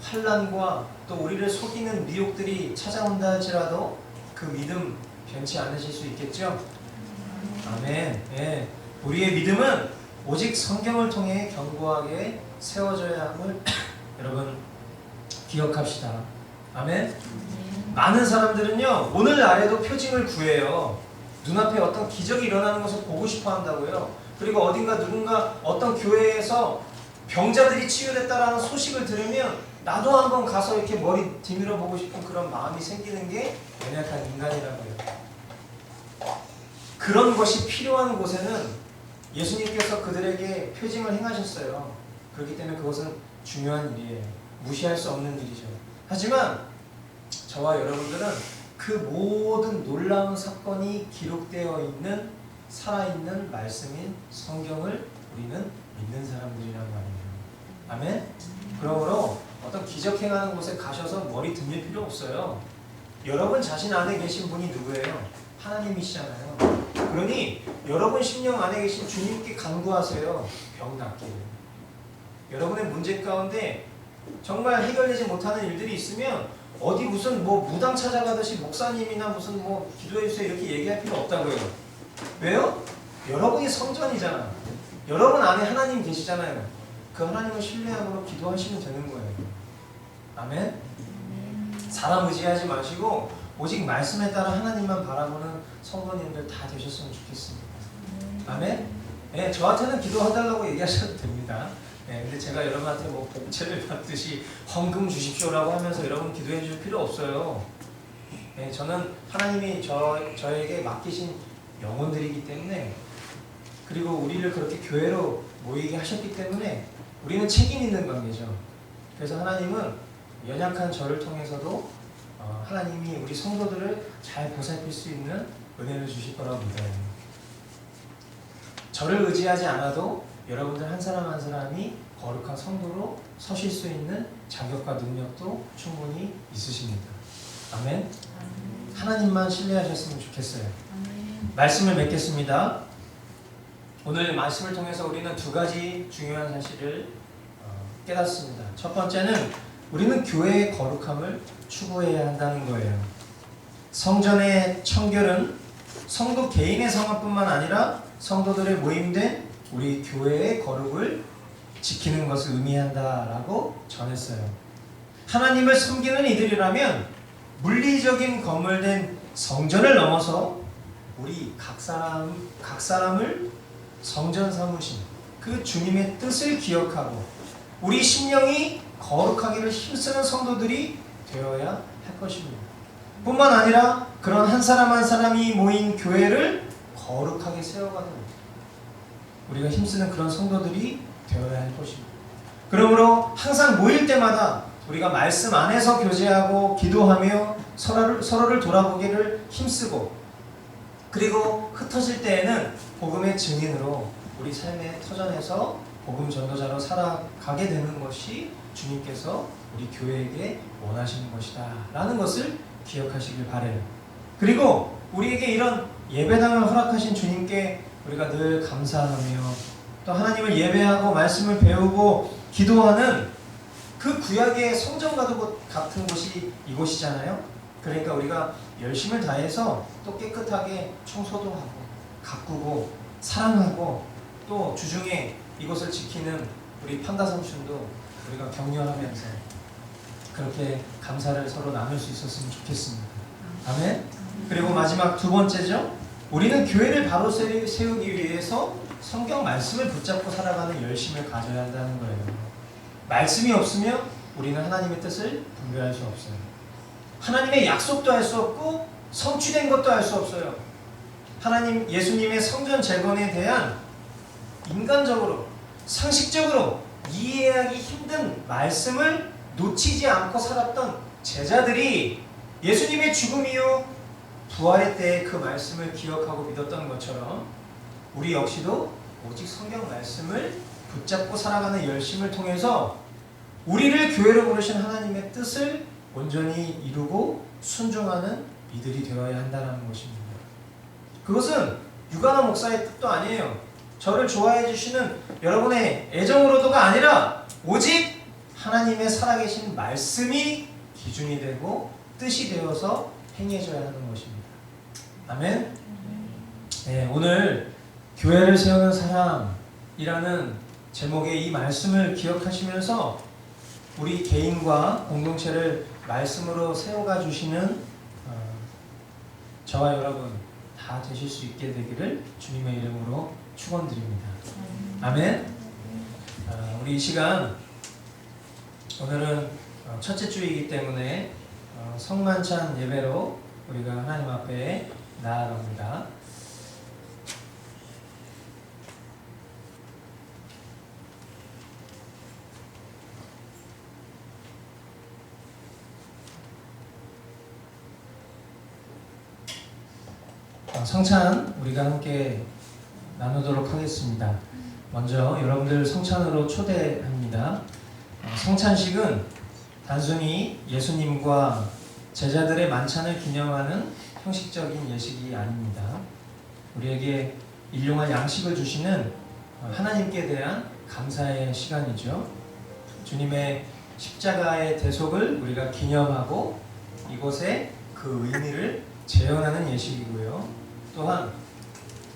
환난과 또 우리를 속이는 미혹들이 찾아온다 할지라도 그 믿음 변치 않으실 수 있겠죠? 아멘. 예. 우리의 믿음은 오직 성경을 통해 견고하게 세워져야 함을 여러분 기억합시다. 아멘. 많은 사람들은요 오늘 날에도 표징을 구해요. 눈앞에 어떤 기적이 일어나는 것을 보고 싶어 한다고요. 그리고 어딘가 누군가 어떤 교회에서 병자들이 치유됐다라는 소식을 들으면 나도 한번 가서 이렇게 머리 디밀어 보고 싶은 그런 마음이 생기는 게 연약한 인간이라고요. 그런 것이 필요한 곳에는 예수님께서 그들에게 표징을 행하셨어요. 그렇기 때문에 그것은 중요한 일이에요. 무시할 수 없는 일이죠. 하지만 저와 여러분들은 그 모든 놀라운 사건이 기록되어 있는 살아있는 말씀인 성경을 우리는 믿는 사람들이란 말이에요. 아멘? 그러므로 어떤 기적 행하는 곳에 가셔서 머리 들릴 필요 없어요. 여러분 자신 안에 계신 분이 누구예요? 하나님이시잖아요. 그러니 여러분 심령 안에 계신 주님께 간구하세요. 병 낫기를. 여러분의 문제 가운데 정말 해결되지 못하는 일들이 있으면 어디 무슨 뭐 무당 찾아가듯이 목사님이나 무슨 뭐 기도해주세요 이렇게 얘기할 필요 없다고요. 왜요? 여러분이 성전이잖아. 여러분 안에 하나님 계시잖아요. 그 하나님을 신뢰함으로 기도하시면 되는 거예요. 아멘? 사람 의지하지 마시고 오직 말씀에 따라 하나님만 바라보는 성도님들 다 되셨으면 좋겠습니다. 아멘? 네, 저한테는 기도해달라고 얘기하셔도 됩니다. 네, 근데 제가 여러분한테 뭐 복채를 받듯이 헌금 주십시오라고 하면서 여러분 기도해 주실 필요 없어요. 네, 저는 하나님이 저에게 맡기신 영혼들이기 때문에 그리고 우리를 그렇게 교회로 모이게 하셨기 때문에 우리는 책임 있는 관계죠. 그래서 하나님은 연약한 저를 통해서도 하나님이 우리 성도들을 잘 보살필 수 있는 은혜를 주실 거라고 믿어요. 저를 의지하지 않아도 여러분들 한 사람 한 사람이 거룩한 성도로 서실 수 있는 자격과 능력도 충분히 있으십니다. 아멘. 하나님만 신뢰하셨으면 좋겠어요. 말씀을 맺겠습니다. 오늘 말씀을 통해서 우리는 두 가지 중요한 사실을 깨닫습니다. 첫 번째는 우리는 교회의 거룩함을 추구해야 한다는 거예요. 성전의 청결은 성도 개인의 성화뿐만 아니라 성도들의 모임된 우리 교회의 거룩을 지키는 것을 의미한다라고 전했어요. 하나님을 섬기는 이들이라면 물리적인 건물된 성전을 넘어서 우리 각 사람을 성전 삼으신 그 주님의 뜻을 기억하고 우리 심령이 거룩하기를 힘쓰는 성도들이 되어야 할 것입니다. 뿐만 아니라 그런 한 사람 한 사람이 모인 교회를 거룩하게 세워가는 우리가 힘쓰는 그런 성도들이 되어야 할 것입니다. 그러므로 항상 모일 때마다 우리가 말씀 안에서 교제하고 기도하며 서로를 돌아보기를 힘쓰고 그리고 흩어질 때에는 복음의 증인으로 우리 삶의 터전에서 복음 전도자로 살아가게 되는 것이 주님께서 우리 교회에게 원하시는 것이다 라는 것을 기억하시길 바라요. 그리고 우리에게 이런 예배당을 허락하신 주님께 우리가 늘 감사하며 또 하나님을 예배하고 말씀을 배우고 기도하는 그 구약의 성전과도 같은 곳이 이곳이잖아요. 그러니까 우리가 열심을 다해서 또 깨끗하게 청소도 하고 가꾸고 사랑하고 또 주중에 이곳을 지키는 우리 판다 삼촌도 우리가 격려하면서 그렇게 감사를 서로 나눌 수 있었으면 좋겠습니다. 아멘. 그리고 마지막 두 번째죠. 우리는 교회를 바로 세우기 위해서 성경 말씀을 붙잡고 살아가는 열심을 가져야 한다는 거예요. 말씀이 없으면 우리는 하나님의 뜻을 분별할 수 없어요. 하나님의 약속도 할 수 없고 성취된 것도 알 수 없어요. 하나님 예수님의 성전 재건에 대한 인간적으로 상식적으로 이해하기 힘든 말씀을 놓치지 않고 살았던 제자들이 예수님의 죽음 이후 부활의 때에 그 말씀을 기억하고 믿었던 것처럼 우리 역시도 오직 성경 말씀을 붙잡고 살아가는 열심을 통해서 우리를 교회로 부르신 하나님의 뜻을 온전히 이루고 순종하는 이들이 되어야 한다는 것입니다. 그것은 유관호 목사의 뜻도 아니에요. 저를 좋아해 주시는 여러분의 애정으로도가 아니라 오직 하나님의 살아계신 말씀이 기준이 되고 뜻이 되어서 행해져야 하는 것입니다. 아멘. 네, 오늘 교회를 세우는 사람이라는 제목의 이 말씀을 기억하시면서 우리 개인과 공동체를 말씀으로 세워가 주시는 저와 여러분 다 되실 수 있게 되기를 주님의 이름으로 축원드립니다. 아멘. 우리 이 시간 오늘은 첫째 주이기 때문에 성만찬 예배로 우리가 하나님 앞에 나아갑니다. 성찬 우리가 함께 나누도록 하겠습니다. 먼저 여러분들 성찬으로 초대합니다. 성찬식은 단순히 예수님과 제자들의 만찬을 기념하는 형식적인 예식이 아닙니다. 우리에게 일용할 양식을 주시는 하나님께 대한 감사의 시간이죠. 주님의 십자가의 대속을 우리가 기념하고 이곳에 그 의미를 재현하는 예식이고요. 또한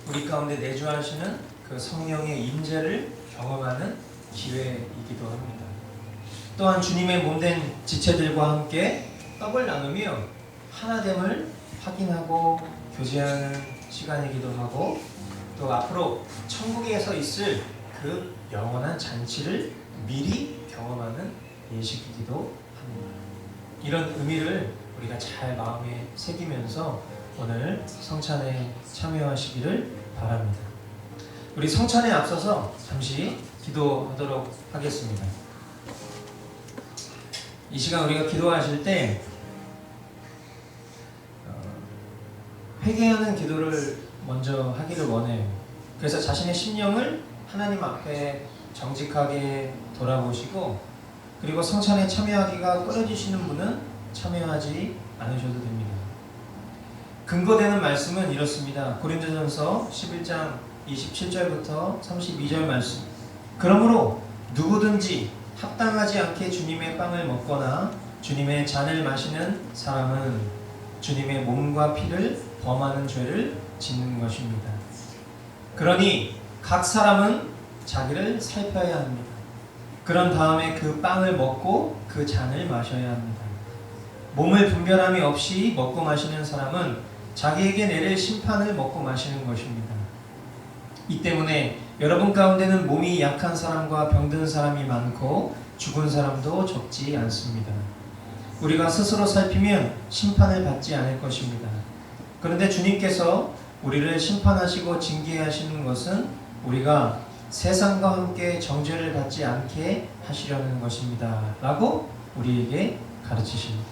우리 가운데 내주하시는 그 성령의 임재를 경험하는 기회이기도 합니다. 또한 주님의 몸된 지체들과 함께 떡을 나누며 하나됨을 확인하고 교제하는 시간이기도 하고 또 앞으로 천국에서 있을 그 영원한 잔치를 미리 경험하는 예식이기도 합니다. 이런 의미를 우리가 잘 마음에 새기면서 오늘 성찬에 참여하시기를 바랍니다. 우리 성찬에 앞서서 잠시 기도하도록 하겠습니다. 이 시간 우리가 기도하실 때 회개하는 기도를 먼저 하기를 원해요. 그래서 자신의 심령을 하나님 앞에 정직하게 돌아보시고 그리고 성찬에 참여하기가 꺼려지시는 분은 참여하지 않으셔도 됩니다. 근거되는 말씀은 이렇습니다. 고린도전서 11장 27절부터 32절 말씀. 그러므로 누구든지 합당하지 않게 주님의 빵을 먹거나 주님의 잔을 마시는 사람은 주님의 몸과 피를 범하는 죄를 짓는 것입니다. 그러니 각 사람은 자기를 살펴야 합니다. 그런 다음에 그 빵을 먹고 그 잔을 마셔야 합니다. 몸을 분별함이 없이 먹고 마시는 사람은 자기에게 내릴 심판을 먹고 마시는 것입니다. 이 때문에 여러분 가운데는 몸이 약한 사람과 병든 사람이 많고 죽은 사람도 적지 않습니다. 우리가 스스로 살피면 심판을 받지 않을 것입니다. 그런데 주님께서 우리를 심판하시고 징계하시는 것은 우리가 세상과 함께 정죄를 받지 않게 하시려는 것입니다. 라고 우리에게 가르치십니다.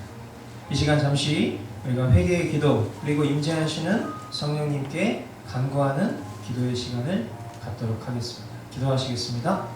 이 시간 잠시 우리가 회개의 기도 그리고 임재하시는 성령님께 간구하는 기도의 시간을 갖도록 하겠습니다. 기도하시겠습니다.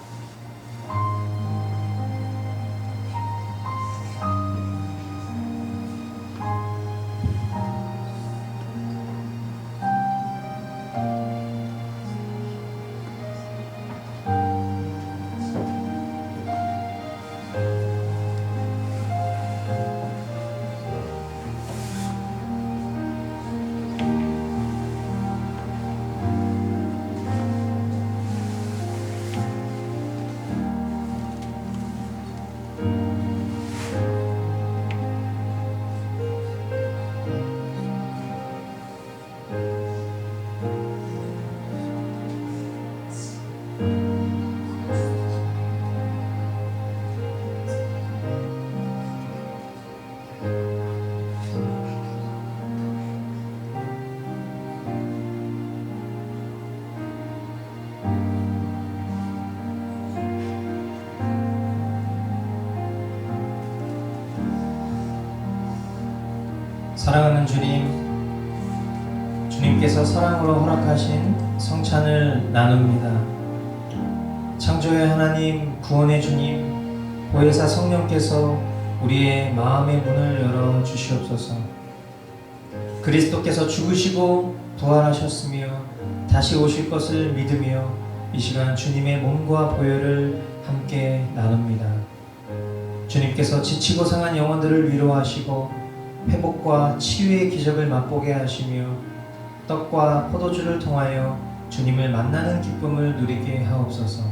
사랑하는 주님, 주님께서 사랑으로 허락하신 성찬을 나눕니다. 창조의 하나님, 구원의 주님, 보혜사 성령께서 우리의 마음의 문을 열어 주시옵소서. 그리스도께서 죽으시고 부활하셨으며 다시 오실 것을 믿으며 이 시간 주님의 몸과 보혈을 함께 나눕니다. 주님께서 지치고 상한 영혼들을 위로하시고 회복과 치유의 기적을 맛보게 하시며 떡과 포도주를 통하여 주님을 만나는 기쁨을 누리게 하옵소서.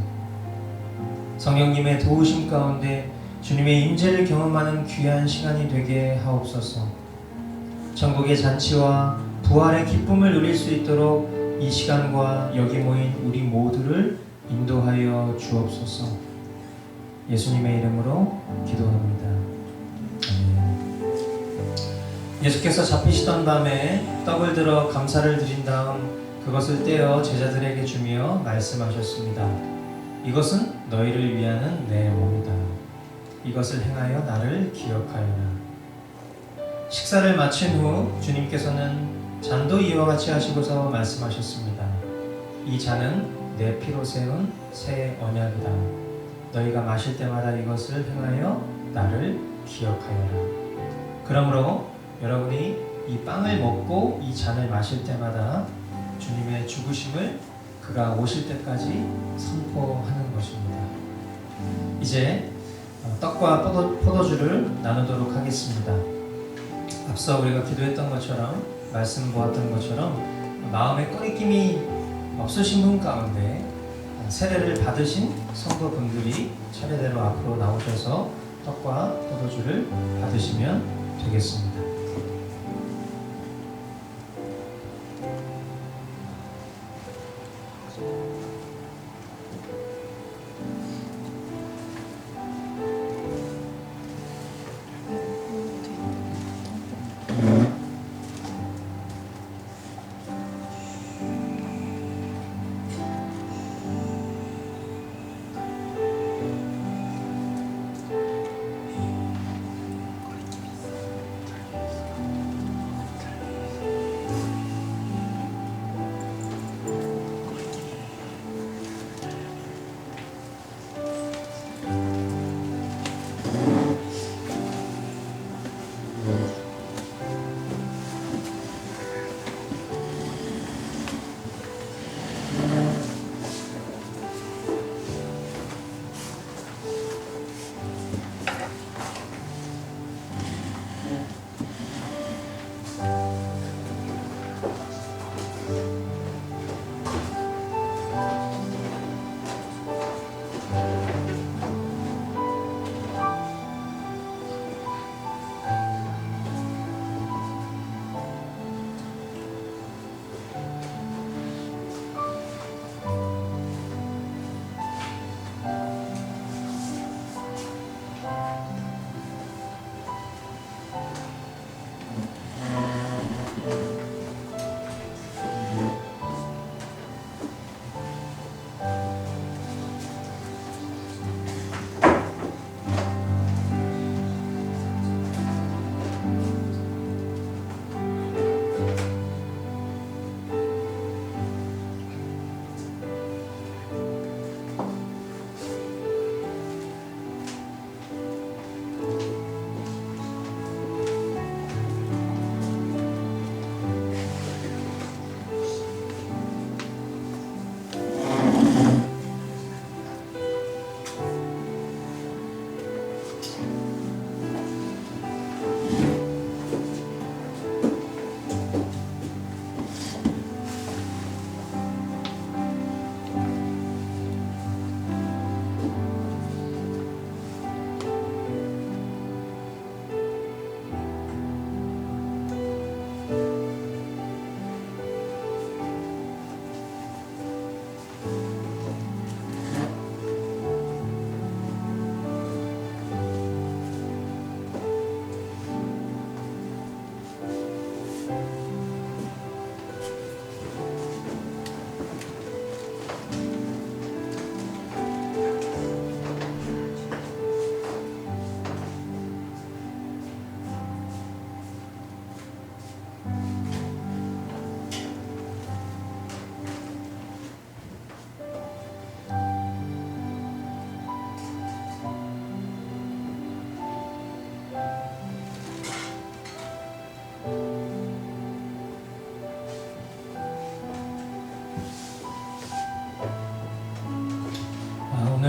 성령님의 도우심 가운데 주님의 임재를 경험하는 귀한 시간이 되게 하옵소서. 천국의 잔치와 부활의 기쁨을 누릴 수 있도록 이 시간과 여기 모인 우리 모두를 인도하여 주옵소서. 예수님의 이름으로 기도합니다. 아멘. 예수께서 잡히시던 밤에 떡을 들어 감사를 드린 다음 그것을 떼어 제자들에게 주며 말씀하셨습니다. 이것은 너희를 위하는 내 몸이다. 이것을 행하여 나를 기억하여라. 식사를 마친 후 주님께서는 잔도 이와 같이 하시고서 말씀하셨습니다. 이 잔은 내 피로 세운 새 언약이다. 너희가 마실 때마다 이것을 행하여 나를 기억하여라. 그러므로 여러분이 이 빵을 먹고 이 잔을 마실 때마다 주님의 죽으심을 그가 오실 때까지 선포하는 것입니다. 이제 떡과 포도주를 나누도록 하겠습니다. 앞서 우리가 기도했던 것처럼 말씀 보았던 것처럼 마음의 꺼리낌이 없으신 분 가운데 세례를 받으신 성도분들이 차례대로 앞으로 나오셔서 떡과 포도주를 받으시면 되겠습니다.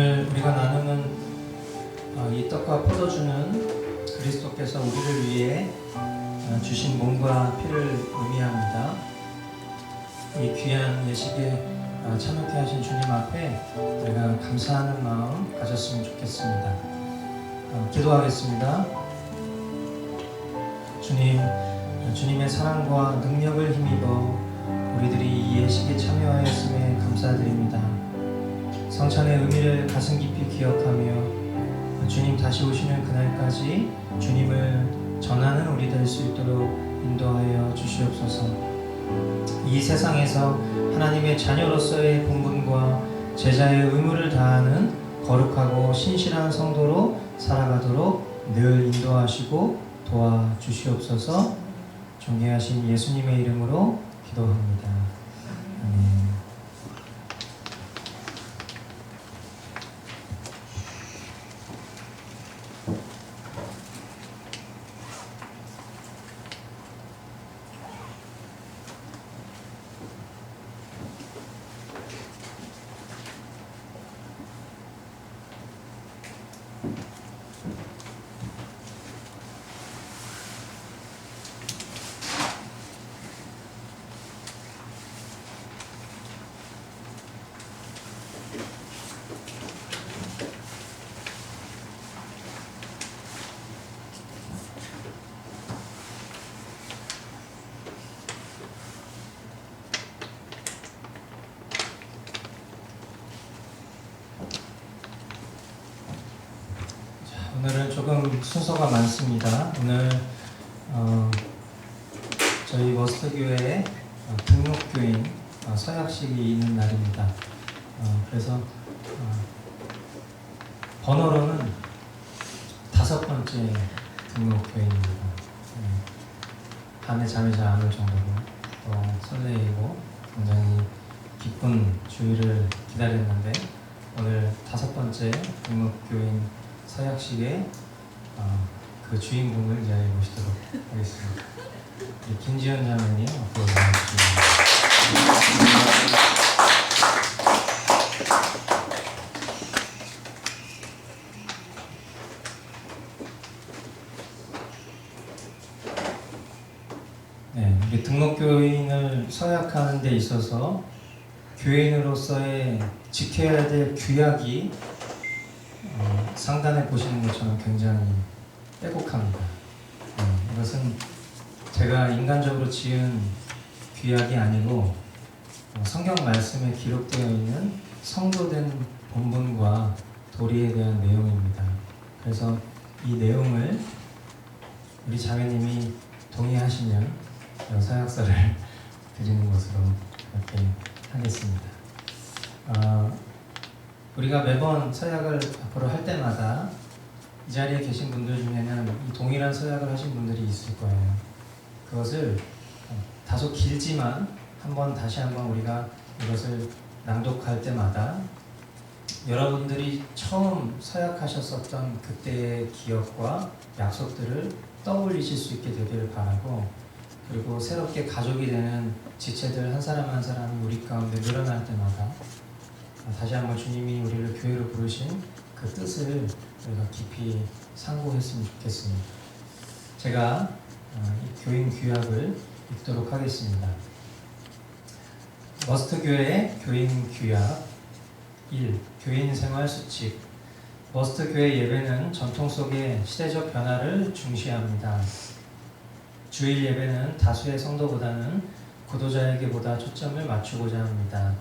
오늘 우리가 나누는 이 떡과 포도주는 그리스도께서 우리를 위해 주신 몸과 피를 의미합니다. 이 귀한 예식에 참여케 하신 주님 앞에 우리가 감사하는 마음 가졌으면 좋겠습니다. 기도하겠습니다. 주님, 주님의 사랑과 능력을 힘입어 우리들이 이 예식에 참여하였음에 감사드립니다. 성찬의 의미를 가슴 깊이 기억하며 주님 다시 오시는 그날까지 주님을 전하는 우리 될 수 있도록 인도하여 주시옵소서. 이 세상에서 하나님의 자녀로서의 본분과 제자의 의무를 다하는 거룩하고 신실한 성도로 살아가도록 늘 인도하시고 도와주시옵소서. 존귀하신 예수님의 이름으로 기도합니다. 아멘. 오늘은 조금 순서가 많습니다. 오늘 저희 머스터교회에 등록교인 서약식이 있는 날입니다. 그래서 번호로는 5번째 등록교인입니다. 밤에 잠이 잘 안 올 정도로 설레이고 굉장히 기쁜 주일을 기다렸는데 오늘 5번째 등록교인 서약식의 그 주인공을 이 자리에 모시도록 하겠습니다. 김지현 자매님 앞으로 나와주시면 네, 이게 등록교인을 서약하는 데 있어서 교인으로서의 지켜야 될 규약이 상단에 보시는 것처럼 굉장히 빼곡합니다. 이것은 제가 인간적으로 지은 규약이 아니고 성경 말씀에 기록되어 있는 성도된 본분과 도리에 대한 내용입니다. 그래서 이 내용을 우리 자매님이 동의하시면 서약서를 드리는 것으로 이렇게 하겠습니다. 우리가 매번 서약을 앞으로 할 때마다 이 자리에 계신 분들 중에는 이 동일한 서약을 하신 분들이 있을 거예요. 그것을 다소 길지만 다시 한번 우리가 이것을 낭독할 때마다 여러분들이 처음 서약하셨었던 그때의 기억과 약속들을 떠올리실 수 있게 되기를 바라고, 그리고 새롭게 가족이 되는 지체들 한 사람 한 사람이 우리 가운데 늘어날 때마다 다시 한번 주님이 우리를 교회로 부르신 그 뜻을 우리가 깊이 상고했으면 좋겠습니다. 제가 이 교인 규약을 읽도록 하겠습니다. 머스터교회 교인 규약 1. 교인 생활 수칙. 머스터교회 예배는 전통 속의 시대적 변화를 중시합니다. 주일 예배는 다수의 성도보다는 구도자에게보다 초점을 맞추고자 합니다.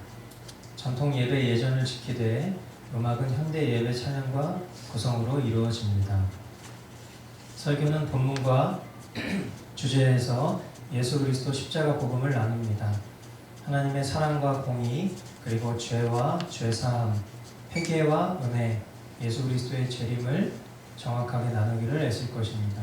전통 예배 예전을 지키되 음악은 현대 예배 찬양과 구성으로 이루어집니다. 설교는 본문과 주제에서 예수 그리스도 십자가 복음을 나눕니다. 하나님의 사랑과 공의, 그리고 죄와 죄사함, 회개와 은혜, 예수 그리스도의 재림을 정확하게 나누기를 애쓸 것입니다.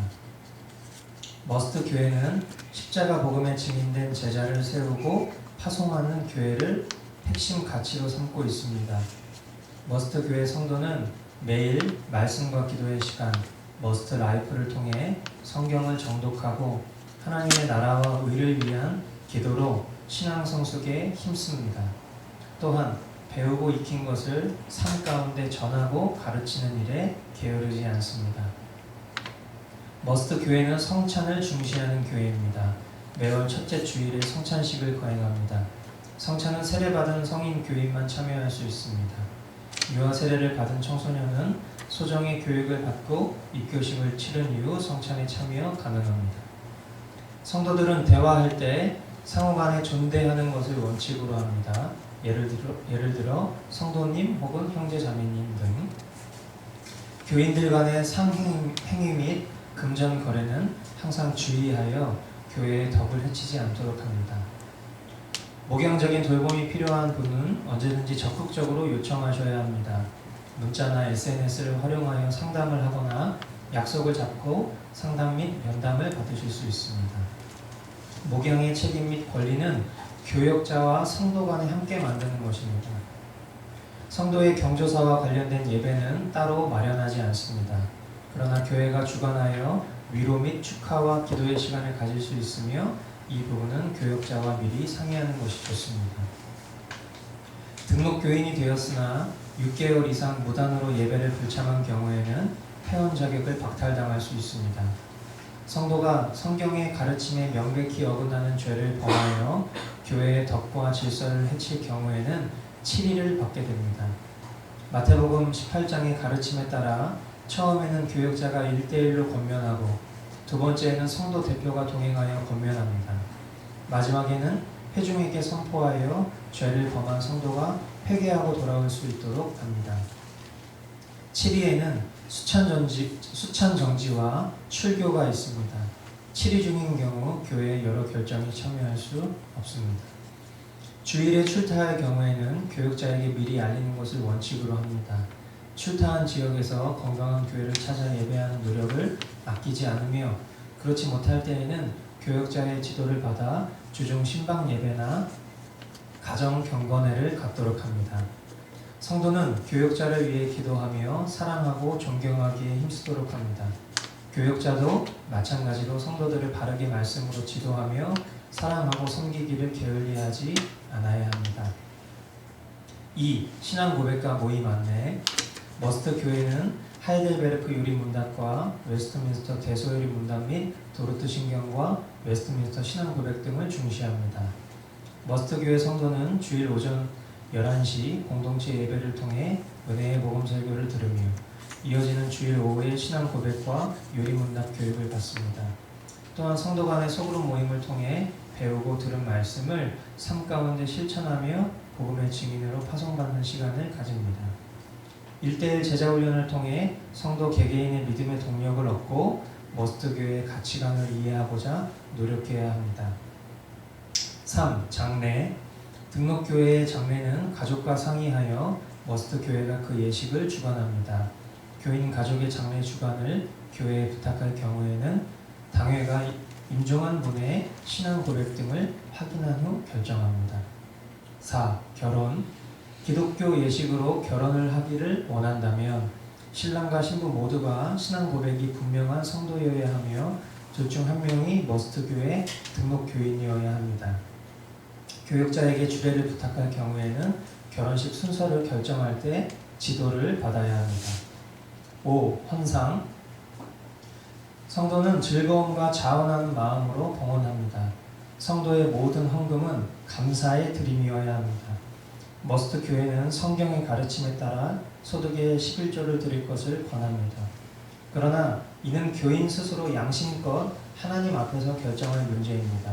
머스트 교회는 십자가 복음에 증인된 제자를 세우고 파송하는 교회를 핵심 가치로 삼고 있습니다. 머스트 교회 성도는 매일 말씀과 기도의 시간, 머스트 라이프를 통해 성경을 정독하고 하나님의 나라와 의를 위한 기도로 신앙 성숙에 힘씁니다. 또한 배우고 익힌 것을 삶 가운데 전하고 가르치는 일에 게으르지 않습니다. 머스트 교회는 성찬을 중시하는 교회입니다. 매월 첫째 주일에 성찬식을 거행합니다. 성찬은 세례받은 성인 교인만 참여할 수 있습니다. 유아 세례를 받은 청소년은 소정의 교육을 받고 입교식을 치른 이후 성찬에 참여 가능합니다. 성도들은 대화할 때 상호간에 존대하는 것을 원칙으로 합니다. 예를 들어 성도님 혹은 형제자매님 등. 교인들 간의 상행위 및 금전 거래는 항상 주의하여 교회의 덕을 해치지 않도록 합니다. 목양적인 돌봄이 필요한 분은 언제든지 적극적으로 요청하셔야 합니다. 문자나 SNS를 활용하여 상담을 하거나 약속을 잡고 상담 및 면담을 받으실 수 있습니다. 목양의 책임 및 권리는 교역자와 성도 간에 함께 만드는 것입니다. 성도의 경조사와 관련된 예배는 따로 마련하지 않습니다. 그러나 교회가 주관하여 위로 및 축하와 기도의 시간을 가질 수 있으며 이 부분은 교역자와 미리 상의하는 것이 좋습니다. 등록 교인이 되었으나 6개월 이상 무단으로 예배를 불참한 경우에는 회원 자격을 박탈당할 수 있습니다. 성도가 성경의 가르침에 명백히 어긋나는 죄를 범하여 교회의 덕과 질서를 해칠 경우에는 7일을 받게 됩니다. 마태복음 18장의 가르침에 따라 처음에는 교역자가 1대1로 권면하고 두 번째에는 성도 대표가 동행하여 권면합니다. 마지막에는 회중에게 선포하여 죄를 범한 성도가 회개하고 돌아올 수 있도록 합니다. 7위에는 수찬정지와 출교가 있습니다. 7위 중인 경우 교회의 여러 결정에 참여할 수 없습니다. 주일에 출타할 경우에는 교역자에게 미리 알리는 것을 원칙으로 합니다. 출타한 지역에서 건강한 교회를 찾아 예배하는 노력을 아끼지 않으며 그렇지 못할 때에는 교역자의 지도를 받아 주중 신방 예배나 가정 경건회를 갖도록 합니다. 성도는 교역자를 위해 기도하며 사랑하고 존경하기에 힘쓰도록 합니다. 교역자도 마찬가지로 성도들을 바르게 말씀으로 지도하며 사랑하고 섬기기를 게을리하지 않아야 합니다. 2. 신앙 고백과 모임 안내. 머스트 교회는 하이델베르크 유리 문답과 웨스트민스터 대소유리 문답 및 도르트 신경과 웨스트민스터 신앙 고백 등을 중시합니다. 머스트 교회 성도는 주일 오전 11시 공동체 예배를 통해 은혜의 복음 설교를 들으며 이어지는 주일 오후에 신앙 고백과 유리 문답 교육을 받습니다. 또한 성도 간의 소그룹 모임을 통해 배우고 들은 말씀을 삶 가운데 실천하며 복음의 증인으로 파송받는 시간을 가집니다. 1대1 제자훈련을 통해 성도 개개인의 믿음의 동력을 얻고 머스트 교회의 가치관을 이해하고자 노력해야 합니다. 3. 장례. 등록교회의 장례는 가족과 상의하여 머스트 교회가 그 예식을 주관합니다. 교인 가족의 장례 주관을 교회에 부탁할 경우에는 당회가 임종한 분의 신앙 고백 등을 확인한 후 결정합니다. 4. 결혼. 기독교 예식으로 결혼을 하기를 원한다면 신랑과 신부 모두가 신앙 고백이 분명한 성도여야 하며 둘 중 한 명이 머스트 교회 등록 교인이어야 합니다. 교역자에게 주례를 부탁할 경우에는 결혼식 순서를 결정할 때 지도를 받아야 합니다. 5. 헌상. 성도는 즐거움과 자원하는 마음으로 봉헌합니다. 성도의 모든 헌금은 감사의 드림이어야 합니다. 머스트 교회는 성경의 가르침에 따라 소득의 11조를 드릴 것을 권합니다. 그러나 이는 교인 스스로 양심껏 하나님 앞에서 결정할 문제입니다.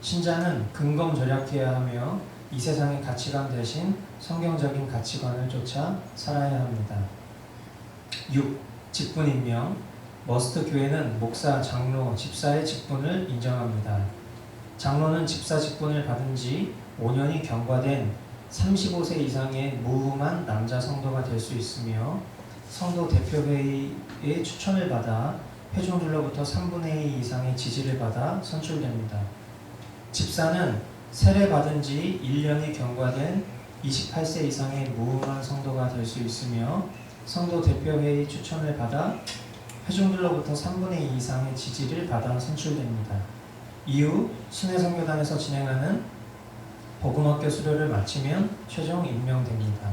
신자는 근검절약해야 하며 이 세상의 가치관 대신 성경적인 가치관을 쫓아 살아야 합니다. 6. 직분 임명. 머스트 교회는 목사, 장로, 집사의 직분을 인정합니다. 장로는 집사 직분을 받은 지 5년이 경과된 35세 이상의 무음한 남자 성도가 될 수 있으며 성도 대표회의의 추천을 받아 회중들로부터 3분의 2 이상의 지지를 받아 선출됩니다. 집사는 세례받은 지 1년이 경과된 28세 이상의 무음한 성도가 될 수 있으며 성도 대표회의 추천을 받아 회중들로부터 3분의 2 이상의 지지를 받아 선출됩니다. 이후 순회선교단에서 진행하는 복음학교 수료를 마치면 최종 임명됩니다.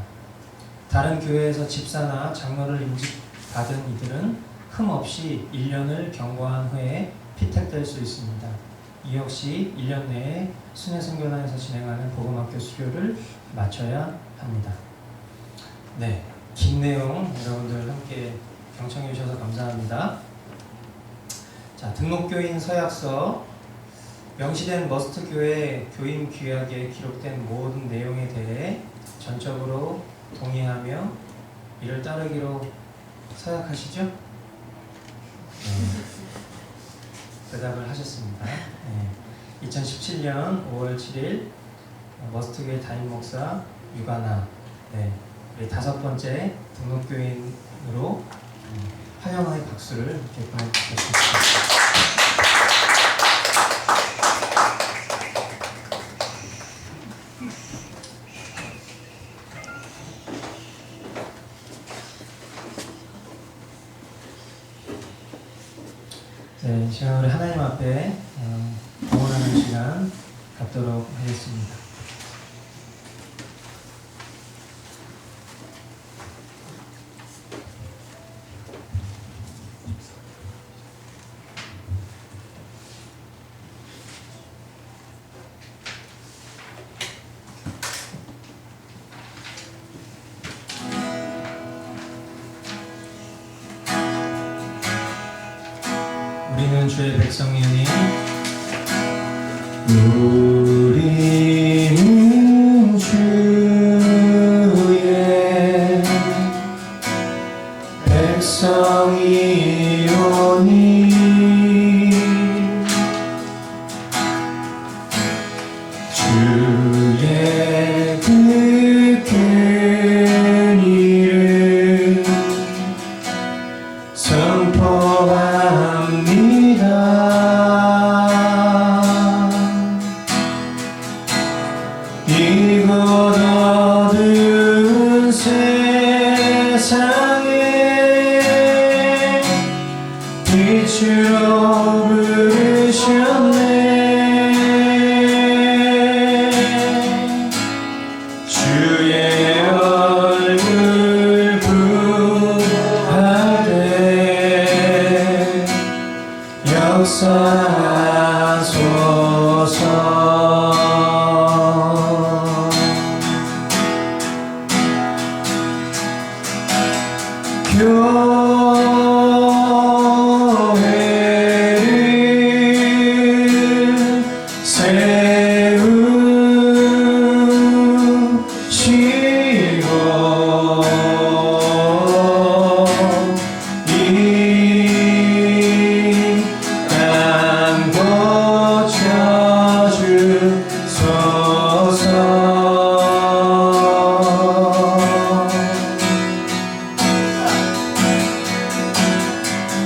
다른 교회에서 집사나 장로를 임직받은 이들은 흠없이 1년을 경과한 후에 피택될 수 있습니다. 이 역시 1년 내에 순회선교단에서 진행하는 복음학교 수료를 마쳐야 합니다. 네, 긴 내용 여러분들 함께 경청해 주셔서 감사합니다. 자, 등록교인 서약서. 명시된 머스트 교회 교인 규약에 기록된 모든 내용에 대해 전적으로 동의하며 이를 따르기로 서약하시죠? 네. 대답을 하셨습니다. 네. 2017년 5월 7일 머스트 교회 담임 목사 유가나, 네, 우리 5번째 등록교인으로 환영의 박수를 이렇게 보내드리겠습니다. 네, 이 시간 우리 하나님 앞에 봉헌하는 시간 갖도록 하겠습니다. 우리는 주의 백성이니 우리는 주의 백성이오니 주의 그 큰 일을 선포합니다. 이곳 어두운 세상에 빛으로 부르셨네. 주의 얼굴 부하되 역사하소서. 교회를 세우시고 이 땅 고쳐주소서.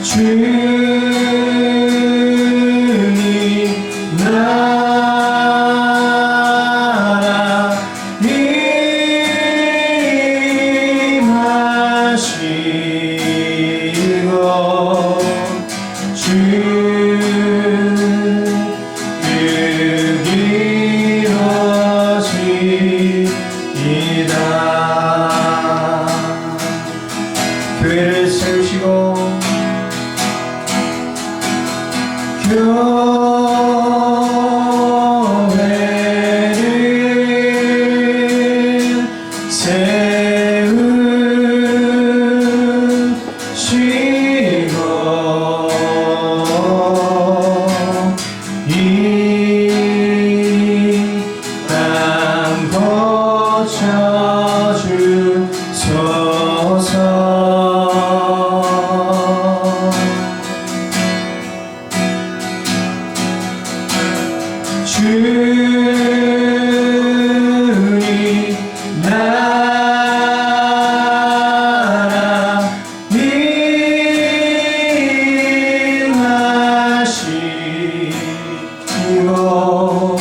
주님 나라 임하시고 주 뜻이 이루어지이다. 교회를 세우시고 교회를 세우시고 이 땅 고쳐주소서. 주님 나라 임하시고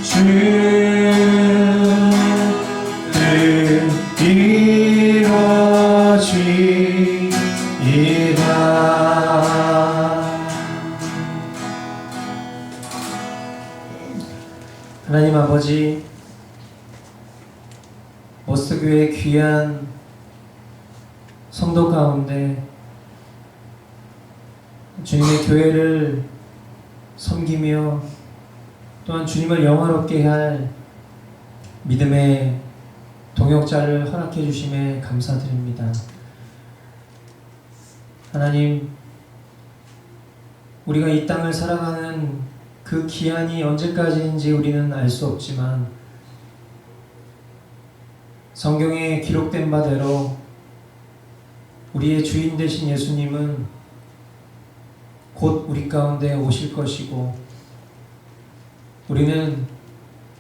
주 뜻 이루어지이다. 하나님 아버지, 아버지, 머스트교회 귀한 성도 가운데 주님의 교회를 섬기며 또한 주님을 영화롭게 할 믿음의 동역자를 허락해 주심에 감사드립니다. 하나님, 우리가 이 땅을 살아가는 그 기한이 언제까지인지 우리는 알 수 없지만 성경에 기록된 바대로 우리의 주인 되신 예수님은 곧 우리 가운데 오실 것이고 우리는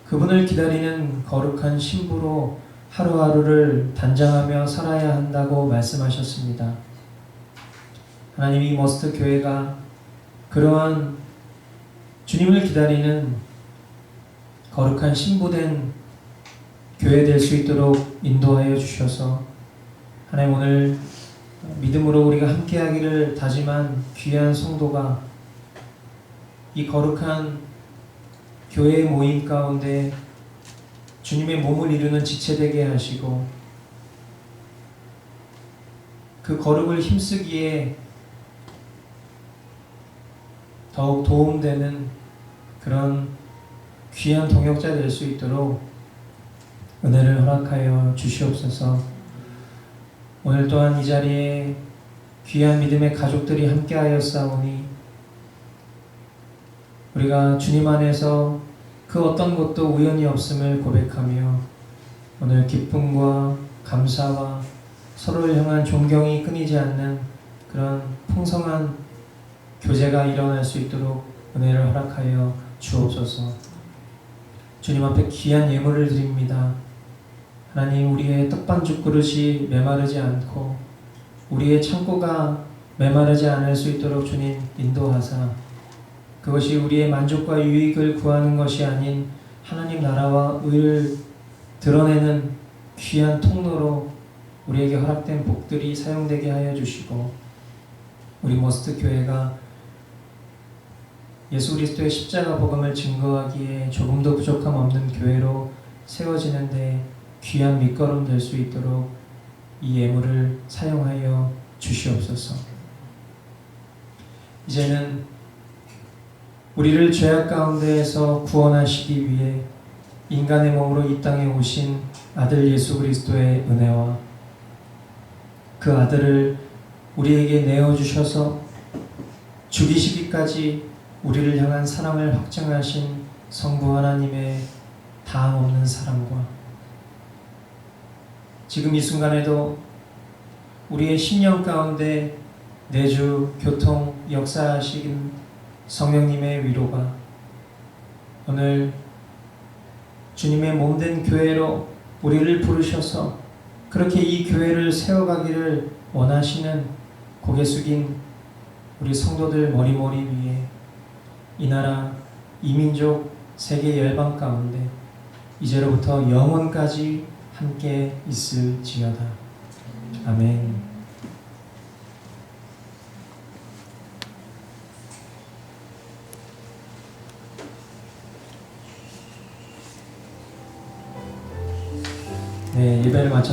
그분을 기다리는 거룩한 신부로 하루하루를 단장하며 살아야 한다고 말씀하셨습니다. 하나님, 이 머스트 교회가 그러한 주님을 기다리는 거룩한 신부된 교회 될 수 있도록 인도하여 주셔서 하나님, 오늘 믿음으로 우리가 함께하기를 다짐한 귀한 성도가 이 거룩한 교회의 모임 가운데 주님의 몸을 이루는 지체되게 하시고 그 거룩을 힘쓰기에 더욱 도움되는 그런 귀한 동역자 될 수 있도록 은혜를 허락하여 주시옵소서. 오늘 또한 이 자리에 귀한 믿음의 가족들이 함께하여 싸우니 우리가 주님 안에서 그 어떤 것도 우연이 없음을 고백하며 오늘 기쁨과 감사와 서로를 향한 존경이 끊이지 않는 그런 풍성한 교제가 일어날 수 있도록 은혜를 허락하여 주옵소서. 주님 앞에 귀한 예물을 드립니다. 하나님, 우리의 떡반죽 그릇이 메마르지 않고 우리의 창고가 메마르지 않을 수 있도록 주님 인도하사 그것이 우리의 만족과 유익을 구하는 것이 아닌 하나님 나라와 의를 드러내는 귀한 통로로 우리에게 허락된 복들이 사용되게 하여 주시고 우리 머스트 교회가 예수 그리스도의 십자가 복음을 증거하기에 조금도 부족함 없는 교회로 세워지는데 귀한 밑거름 될 수 있도록 이 예물을 사용하여 주시옵소서. 이제는 우리를 죄악 가운데에서 구원하시기 위해 인간의 몸으로 이 땅에 오신 아들 예수 그리스도의 은혜와 그 아들을 우리에게 내어주셔서 죽이시기까지 우리를 향한 사랑을 확증하신 성부 하나님의 다함 없는 사랑과 지금 이 순간에도 우리의 심령 가운데 내주 교통 역사하신 성령님의 위로가 오늘 주님의 몸된 교회로 우리를 부르셔서 그렇게 이 교회를 세워가기를 원하시는 고개 숙인 우리 성도들 머리머리 위에 이 나라, 이 민족, 세계 열방 가운데 이제로부터 영원까지 함께 있을지어다. 아멘. 네, 예배를 마쳤습니다.